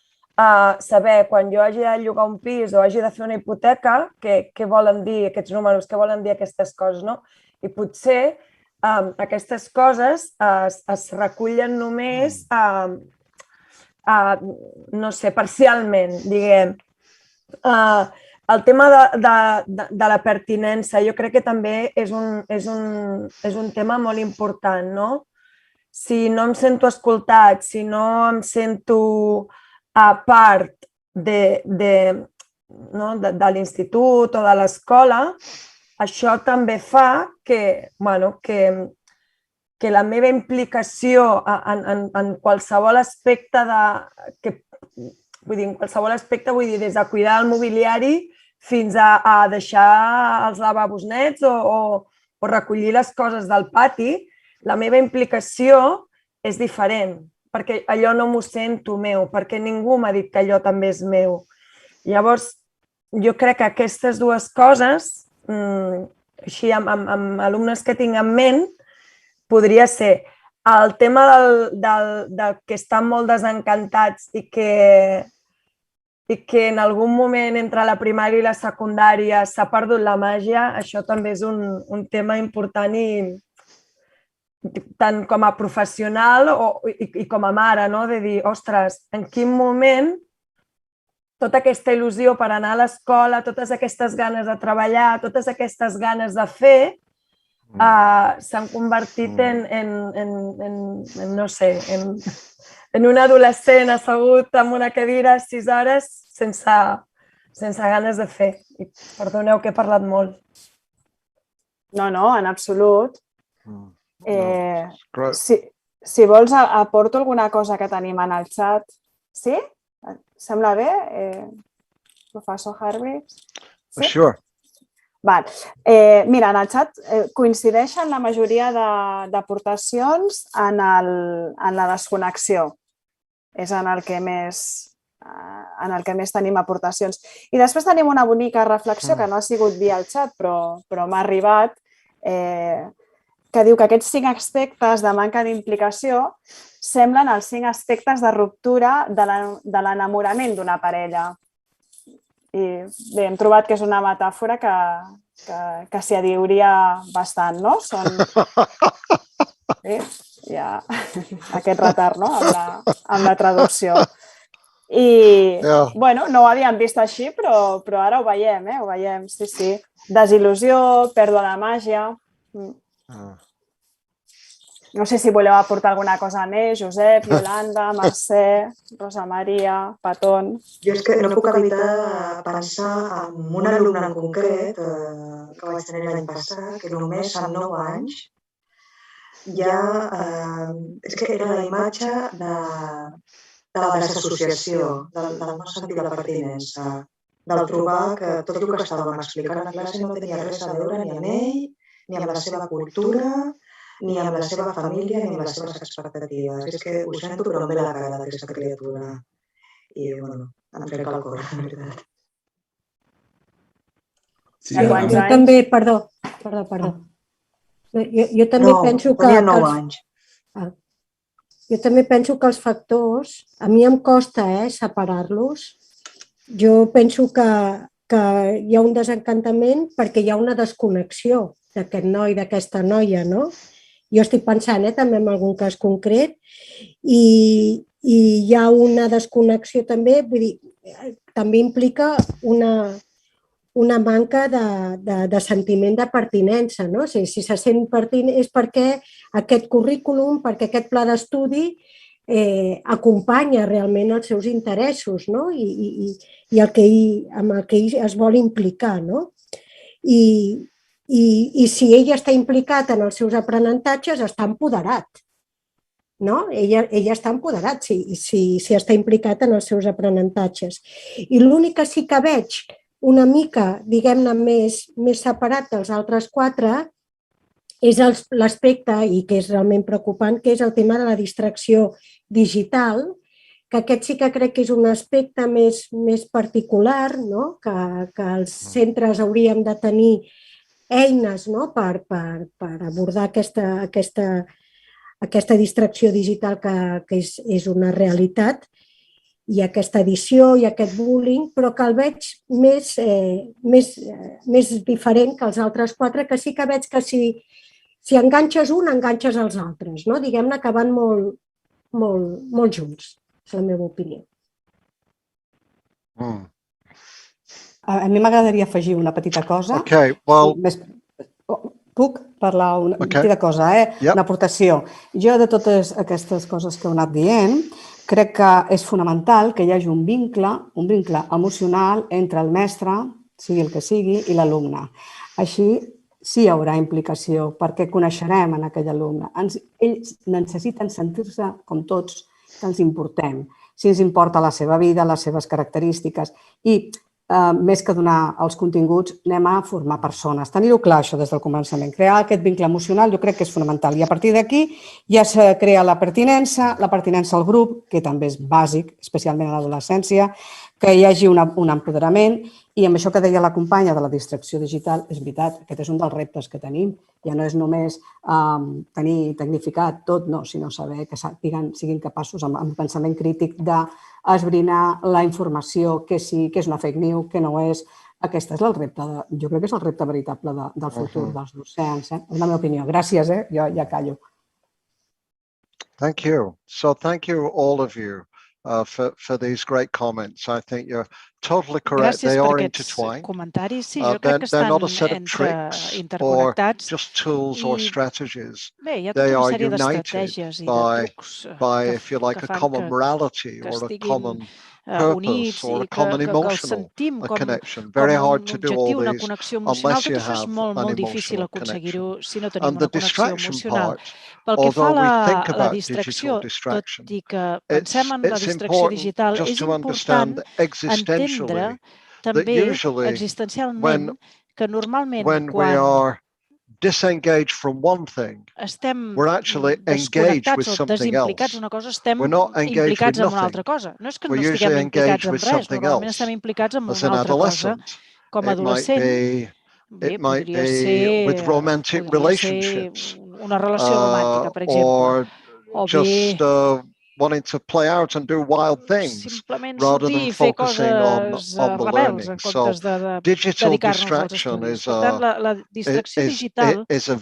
saber quan jo hagi de llogar un pis o hagi de fer una hipoteca, què volen dir aquests números, què volen dir aquestes coses, no? I potser aquestes coses es recullen només, no sé, parcialment, diguem. El tema de la pertinença jo crec que també és un tema molt important, no? Si no em sento escoltat, si no em sento part de l'institut o de l'escola, això també fa que la meva implicació en qualsevol aspecte vull dir, des de cuidar el mobiliari fins a deixar els lavabos nets o recollir les coses del pati, la meva implicació és diferent, perquè allò no m'ho sento meu, perquè ningú m'ha dit que allò també és meu. Llavors, jo crec que aquestes 2 coses, així amb alumnes que tinc en ment, podria ser el tema del que estan molt desencantats i que en algun moment entre la primària i la secundària s'ha perdut la màgia, això també és un tema important i tant com a professional i com a mare, de dir, ostres, en quin moment tota aquesta il·lusió per anar a l'escola, totes aquestes ganes de treballar, totes aquestes ganes de fer, s'han convertit no sé, en un adolescent assegut en una cadira 6 hores sense ganes de fer. Perdoneu que he parlat molt. No, en absolut. Si vols, aporto alguna cosa que tenim en el xat. Sí? Sembla bé? Professor Hargreaves? Sure. Mira, en el xat coincideixen la majoria d'aportacions en la desconnexió. És en el que més tenim aportacions. I després tenim una bonica reflexió que no ha sigut via el xat, però m'ha arribat, que diu que aquests 5 aspectes de manca d'implicació semblen els 5 aspectes de ruptura de l'enamorament d'una parella. I bé, hem trobat que és una metàfora que s'hi adheuria bastant, no? Bé, hi ha aquest retard, no?, amb la traducció. I, bueno, no ho havíem vist així, però ara ho veiem, ho veiem, sí. Desil·lusió, pèrdua de màgia. No sé si voleu aportar alguna cosa més, Josep, Yolanda, Mercè, Rosa Maria, Patón. Jo és que no puc evitar pensar en un alumne en concret que vaig tenir l'any passat, que només amb 9 anys ja... És que era la imatge de la desassociació, del no sentir la pertinença, del trobar que tot el que estàvem explicant a classe no tenia res a veure ni amb ell, ni amb la seva cultura, ni amb la seva família, ni amb les seves expectatives. És que ho sento, però em ve la cara d'aquesta criatura. I, bueno, em trenca el cor, la veritat. Jo també, perdó. Jo també penso que... Tenia 9 anys. Jo també penso que els factors, a mi em costa separar-los. Jo penso que hi ha un desencantament perquè hi ha una desconnexió d'aquest noi, d'aquesta noia, no? Jo estic pensant també en algun cas concret i hi ha una desconnexió també, vull dir, també implica una manca de sentiment de pertinença, no? Si se sent pertinent és perquè aquest currículum, perquè aquest pla d'estudi acompanya realment els seus interessos, no? I amb el que ell es vol implicar, no? I si ell està implicat en els seus aprenentatges, està empoderat, no? Ell està empoderat si està implicat en els seus aprenentatges. I l'únic que sí que veig una mica, diguem-ne, més separat dels altres 4 és l'aspecte, i que és realment preocupant, que és el tema de la distracció digital, que aquest sí que crec que és un aspecte més particular, que els centres hauríem de tenir eines per abordar aquesta distracció digital que és una realitat, i aquesta edició i aquest bullying, però que el veig més diferent que els altres 4, que sí que veig que si enganxes un, enganxes els altres, no? Diguem-ne que van molt junts, és la meva opinió. A mi m'agradaria afegir una petita cosa. Puc parlar una petita cosa, una aportació. Jo, de totes aquestes coses que heu anat dient, crec que és fonamental que hi hagi un vincle emocional entre el mestre, sigui el que sigui, i l'alumne. Així sí hi haurà implicació, perquè coneixerem en aquell alumne. Ells necessiten sentir-se com tots que ens importem. Si ens importa la seva vida, les seves característiques i més que donar els continguts, anem a formar persones. Tenir-ho clar, això, des del començament. Crear aquest vincle emocional jo crec que és fonamental. I a partir d'aquí ja se crea la pertinença al grup, que també és bàsic, especialment a l'adolescència, que hi hagi un empoderament. I amb això que deia la companya de la distracció digital, és veritat, aquest és un dels reptes que tenim. Ja no és només tenir tecnificat tot, no, sinó saber que siguin capaços, amb un pensament crític, d'esbrinar la informació, què és una fake news, què no és. Aquest és el repte, jo crec que és el repte veritable del futur dels docents. És la meva opinió. Gràcies, jo ja callo. Thank you. So thank you all of you for these great comments. I think you're totally correct. They are intertwined. They're not a set of tricks or just tools or strategies. They are united by, if you like, a common morality or a common purpose or a common emotional connection. Very hard to do all these unless you have an emotional connection. And the distraction part, although we think about digital distraction, it's important just to understand existentially that usually when we are disengaged from one thing, we're actually engaged with something else. We're not engaged with nothing. We're usually engaged with something else. As an adolescent, it might be with romantic relationships. una relació romàntica, per exemple. O just wanting to play out and do wild things simplement rather sortir than i fer focusing coses on the rebels learning. en comptes de digital dedicar-nos als distraction estudis. is Per tant, la distracció digital is a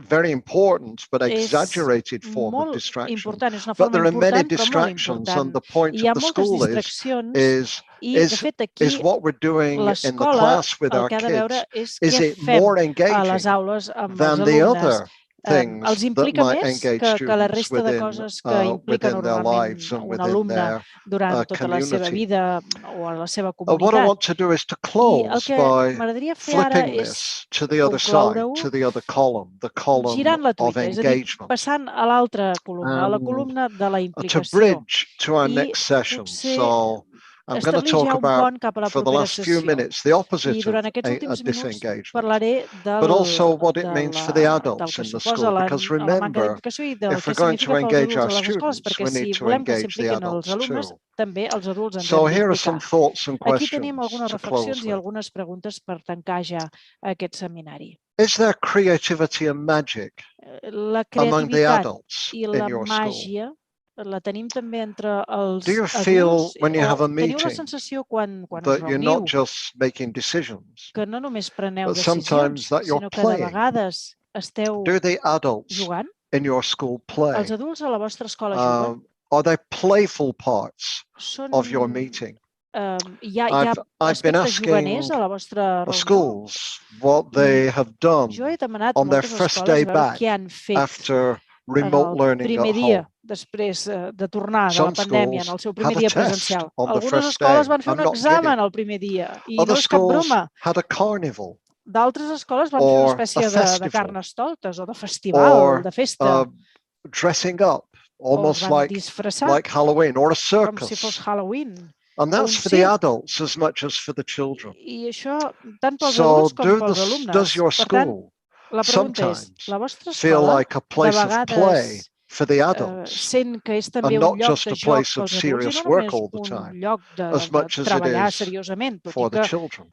very important but és exaggerated form of molt distraction. important, és una But forma there are many important, però molt distractions, important. and the point I hi ha of the moltes school distraccions i, de fet, aquí is what we're doing in the l'escola class with el our que ha de veure kids. és Is què it fem more a engaging les aules amb els than the alumnes. other things Els that implica might més engage que la students resta de coses que implica within their normalment lives and un within alumne their durant tota la seva community? vida o a la seva What I comunitat. want to do is to I el close que by m'agradaria fer ara flipping és this to the other side, concloure-ho to the other column, the column girant la of truita, és a dir, engagement, passant a l'altra columna, a la and columna de la to implicació. bridge to our I next session. potser So I'm going to establir talk ja un about, pont cap a la for the propera last few sessió. minutes, the I opposite durant of aquests últims minuts disengagement, parlaré but also what it del means for the que adults in the suposa school. Because la manca remember, d'implicació i del if que we're going significa to pels engage adults our a les escoles, students, perquè we si need to volem que engage the s'impliquin els adults alumnes, too. també els adults ens So hem here are some d'implicar. thoughts and Aquí tenim questions algunes to close reflexions i with. algunes preguntes per tancar ja aquest seminari. Is there creativity and magic La among the creativitat adults i in la your school? màgia la tenim també entre els Do you feel adults when you have a o teniu la meeting sensació quan us that you're reuniu not just making decisions, que no només preneu but decisions, sometimes that you're sinó que de playing? vegades esteu Do the adults jugant? in your school Els play? adults a la vostra escola juguen? Are they playful parts Són, of your meeting? hi ha I've been aspectes juganers asking a la vostra reunió? schools what they have done Jo he demanat on their moltes first escoles day a veure back què han fet after en remote el learning primer at dia home. després de tornar de la Some pandèmia, en schools el seu have primer a dia test presencial. on the Algunes first escoles day. van fer I'm un not examen kidding. el primer dia i Other no és cap schools broma. had a carnival D'altres escoles van fer una or a espècie de festival carnestoltes o de festival, or de festa, dressing up, o es almost van disfressar like Halloween or a com si fos circus. Halloween. And o that's un for the circ. adults as much as for the children. I això tant pels So adults com pels alumnes. does your Per tant, school la pregunta és, sometimes la vostra feel escola like a de place of play vegades for the adults sent que és també and un not lloc just de a joc place of pels adults i serious no work només all the un time, lloc as much as it treballar is seriosament, tot for i the que children?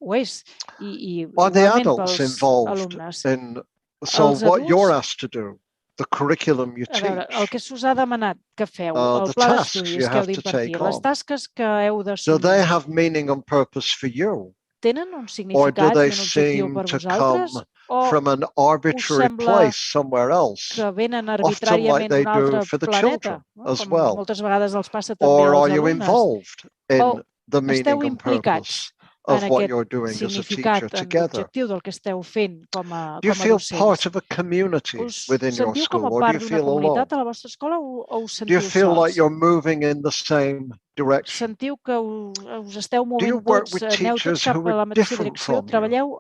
ho és, i Are the igualment adults pels involved alumnes. in, so Els what you're adults, asked to do, the curriculum you a veure, el que teach, s'us ha demanat que feu, el the pla tasks d'estudis you que heu have to d'impartir, take les on, tasques que heu do d'assumir, they have meaning and purpose for you? tenen un Or do significat i they un objectiu seem per to vosaltres? come O from an us arbitrary sembla place somewhere else, que venen often like arbitràriament they d'un do altre for the planeta, children as com well? moltes vegades els passa també Or als are you alumnes? involved in O the meaning esteu and purpose implicats of en what aquest you're doing as a significat, teacher en together? l'objectiu del que esteu fent com a Do you feel part docents? of a community Us within your sentiu com a school, or do you part d'una feel alone? comunitat a la vostra escola o us Do you sentiu feel like sols? you're moving in the same direction? Sentiu que us esteu Do you movent work tots, with aneu tots teachers cap who a are la mateixa different direcció? from you, Treballeu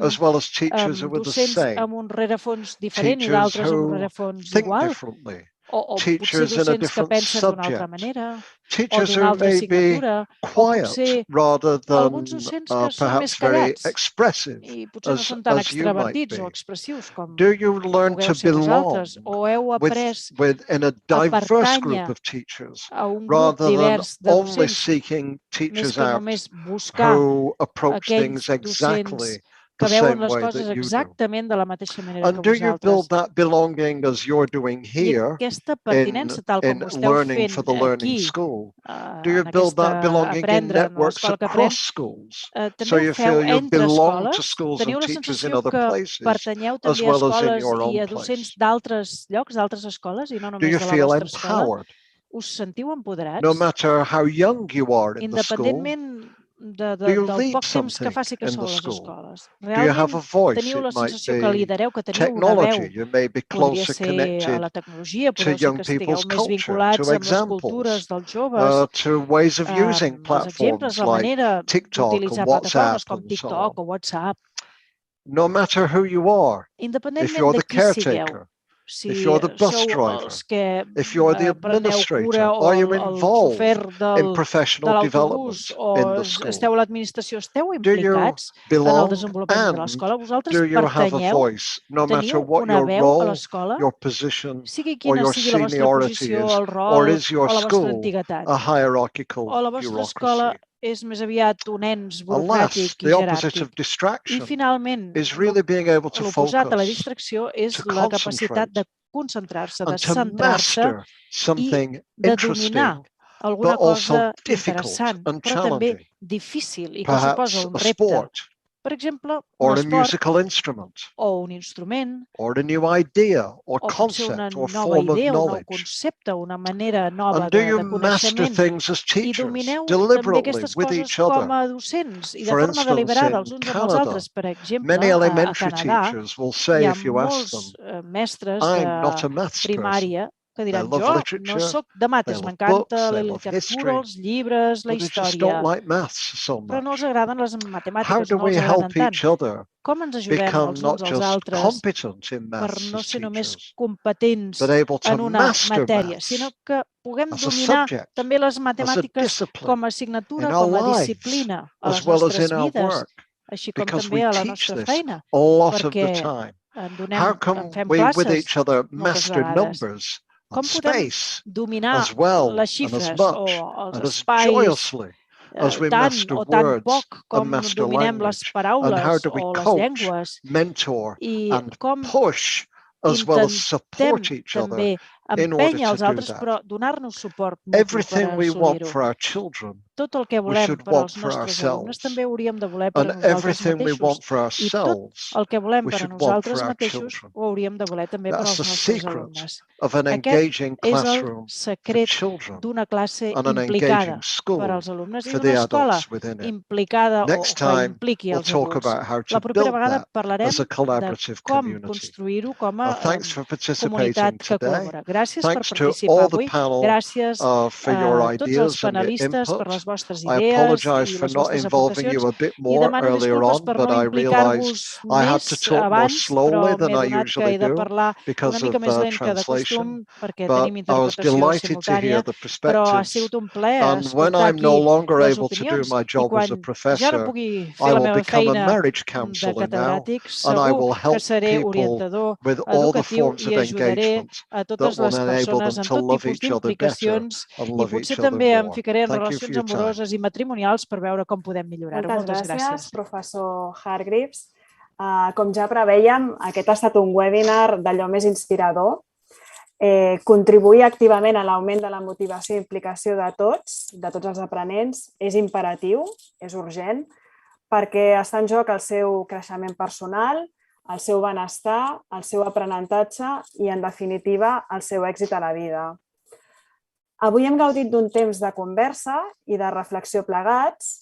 as well as teachers who are the docents same? amb un rerefons diferent i Teachers d'altres amb un who rerefons think igual? differently? O potser Teachers in a docents que different pensen d'una altra subject? manera? O Teachers d'una who altra may be assignatura? O quiet potser rather alguns than docents que són més perhaps very callats expressive i potser no as, són tan as you might extravertits o be? expressius com Do you learn pugueu to ser belong vosaltres? O heu après within a a diverse group pertànyer of teachers a un grup rather than divers de only docents, seeking més teachers que out només buscar who approach aquells things exactly docents the que veuen same les way coses that you do? exactament de la mateixa manera que And do you vosaltres. build that belonging as you're doing I here aquesta pertinença, tal com ho esteu learning for fent the learning aquí, school? Do you en build that aquesta belonging in Aprendre, en networks l'escola que aprèn, across schools? So també ho you feu feel you entre belong to escoles? schools Teniu and la teachers in sensació other que places pertanyeu as també a well as in escoles your i own a docents place? d'altres llocs, d'altres escoles, i no Do només you de la feel vostra escola? empowered? Us sentiu No empoderats? matter how young you are in the school, Independentment do you del lead poc temps que something faci que in sou the a les school? escoles. Do you have Realment a voice? teniu la It might sensació que be lidereu, que teniu una technology. veu. You may be Podria closer ser a connected la tecnologia, to podeu ser young que estigueu people's més culture, vinculats to amb les examples, cultures dels joves, to ways of using els exemples, platforms la like manera TikTok d'utilitzar and WhatsApp plataformes com and so TikTok on. o WhatsApp. No matter who you are, if Independentment you're de the qui sigueu, caretaker, si if you're the bus sou driver, els que if you're the preneu cura administrator, o are you el involved xofer in de professional l'autobús development o in the school? esteu a l'administració, esteu Do you implicats en el belong desenvolupament de and l'escola? Vosaltres do you have a pertanyeu, voice, no matter teniu what una your veu a role, l'escola, your position, sigui or quina your sigui la vostra seniority posició, is, el or rol is your o la vostra school antiguitat? a hierarchical O la vostra escola bureaucracy? és més aviat un ens Unless burocràtic i the opposite jeràrquic. of I distraction finalment, is really being able to l'oposat a la focus, distracció és to la capacitat de concentrate, concentrar-se, de and to centrar-se master i something de dominar interesting, alguna but also cosa difficult interessant, and però també challenging. difícil i que suposa Perhaps un a repte. sport, Per exemple, un or a esport musical instrument, o un instrument, or a new idea, or o potser una concept, or nova form of idea, un nou knowledge. concepte, una manera nova And do you de master coneixement. things as I teachers, domineu també deliberately, aquestes with coses each com other? a docents i de For forma instance, deliberada in els uns amb els Canada, altres. Per exemple, many a elementary Canadà teachers will hi say, ha if you ask them, molts mestres I'm not de a maths person. primària que They diran, love jo no literature, sóc de they mates, love m'encanta books, la they love literatura, history, els llibres, la but they just història, don't like maths so però no els much. agraden les How matemàtiques, do no we els agraden help tant. each other Com ens ajudem become els not uns als just altres competent in per maths no as ser només teachers, competents but able to en una master matèria, sinó maths que puguem as a dominar subject, també les as a matemàtiques discipline com a assignatura, in our com a lives, disciplina a as les well as nostres in our vides, work, així com because també we a la teach nostra this feina, a lot of the perquè time. en How en come fem we with classes each other moltes master vegades. numbers Com and podem space dominar as well les and as xifres much o els and as espais joyously as we tant master o tan words poc and com master dominem les language? And how paraules do we o les coach, llengües mentor, i and com push as well as intentem support each other també in order empènyer to els do altres, that? però donar-nos suport mutu per Everything we want assolir-ho. for our children, Tot el que we volem should per want als for nostres alumnes ourselves. també hauríem de voler per a And nosaltres everything we mateixos. want for I tot ourselves, el que volem we per a should want nosaltres for our mateixos children. ho hauríem de voler també per That's als the nostres secret alumnes. of an Aquest engaging és el classroom for secret children d'una classe and an implicada engaging per school als alumnes i for d'una the escola adults within it. implicada o Next que time, impliqui we'll els talk adults. about how to La propera build vegada that parlarem as a de collaborative com community. construir-ho com a Thanks for participating comunitat que today. col·labora. Gràcies per Thanks to participar all the avui. panel Gràcies for your a tots els ideas and your panelistes per input. les vostres I idees apologize i for les not vostres involving aportacions you a bit i more demano earlier disculpes on, per but no I realized implicar-vos I had més to talk more abans, però slowly than m'he I adonat que usually he de do parlar una because mica of més lent que de translation. costum perquè But tenim I was interpretació delighted to hear simultània, the però ha perspectives. sigut un plaer And when escoltar I'm no aquí longer les able to do opinions my i job as a quan ja no professor, pugui fer I la will meva become a feina marriage de counselor now, catedràtic, and I segur will que help seré people orientador with all the educatiu forms i of ajudaré engagement a that totes will les enable persones them en to tot love tipus each other better d'implicacions and i love potser each other també em more. ficaré en Thank you for relacions your time. amoroses i matrimonials per veure com podem millorar-ho. Moltes Moltes gràcies. professor Hargreaves. Com ja preveiem, aquest ha estat un webinar d'allò més inspirador. Contribuir activament a l'augment de la motivació i implicació de tots els aprenents, és imperatiu, és urgent, perquè està en joc el seu creixement personal, el seu benestar, el seu aprenentatge i, en definitiva, el seu èxit a la vida. Avui hem gaudit d'un temps de conversa i de reflexió plegats.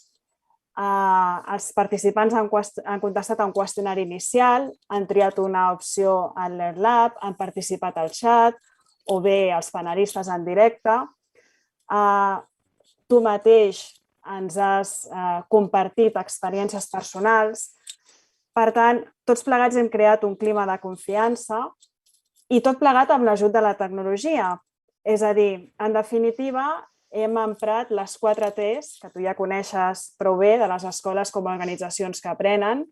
Els participants han contestat a un qüestionari inicial, han triat una opció al LearnLab, han participat al xat o bé els panelistes en directe. Tu mateix ens has compartit experiències personals. Per tant, tots plegats hem creat un clima de confiança i tot plegat amb l'ajut de la tecnologia. És a dir, en definitiva, hem emprat les 4 T's, que tu ja coneixes prou bé de les escoles com a organitzacions que aprenen,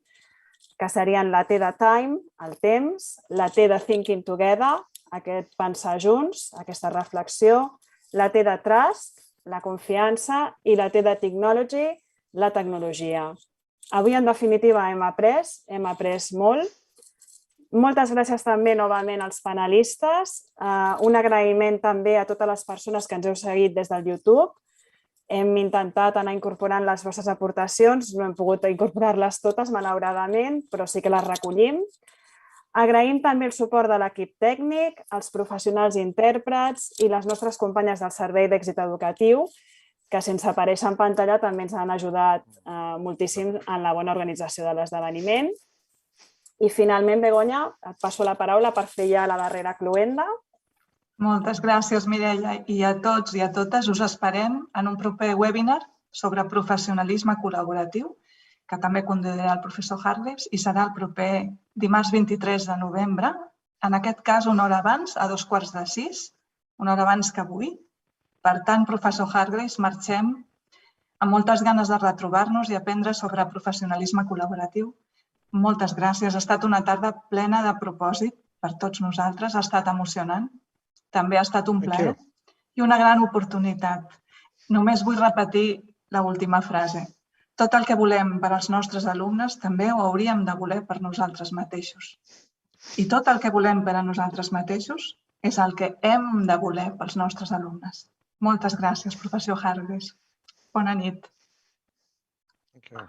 que serien la T de time, el temps, la T de thinking together, aquest pensar junts, aquesta reflexió, la T de trust, la confiança, i la T de technology, la tecnologia. Avui, en definitiva, hem après molt. Moltes gràcies també novament als panelistes. Un agraïment també a totes les persones que ens heu seguit des del YouTube. Hem intentat anar incorporant les vostres aportacions, no hem pogut incorporar-les totes, malauradament, però sí que les recollim. Agraïm també el suport de l'equip tècnic, els professionals i intèrprets i les nostres companyes del Servei d'Èxit Educatiu, que sense aparèixer en pantalla també ens han ajudat moltíssim en la bona organització de l'esdeveniment. I finalment, Begoña, et passo la paraula per fer ja la darrera cloenda. Moltes gràcies, Mireia, i a tots i a totes us esperem en un proper webinar sobre professionalisme col·laboratiu, que també conduirà el professor Hargreaves, i serà el proper dimarts 23 de novembre, en aquest cas una hora abans, a 5:45, una hora abans que avui. Per tant, professor Hargreaves, marxem amb moltes ganes de retrobar-nos i aprendre sobre professionalisme col·laboratiu. Moltes gràcies. Ha estat una tarda plena de propòsit per tots nosaltres. Ha estat emocionant. També ha estat un plaer i una gran oportunitat. Només vull repetir l'última frase. Tot el que volem per als nostres alumnes també ho hauríem de voler per nosaltres mateixos. I tot el que volem per a nosaltres mateixos és el que hem de voler pels nostres alumnes. Moltes gràcies, professor Hargreaves. Bona nit. Okay.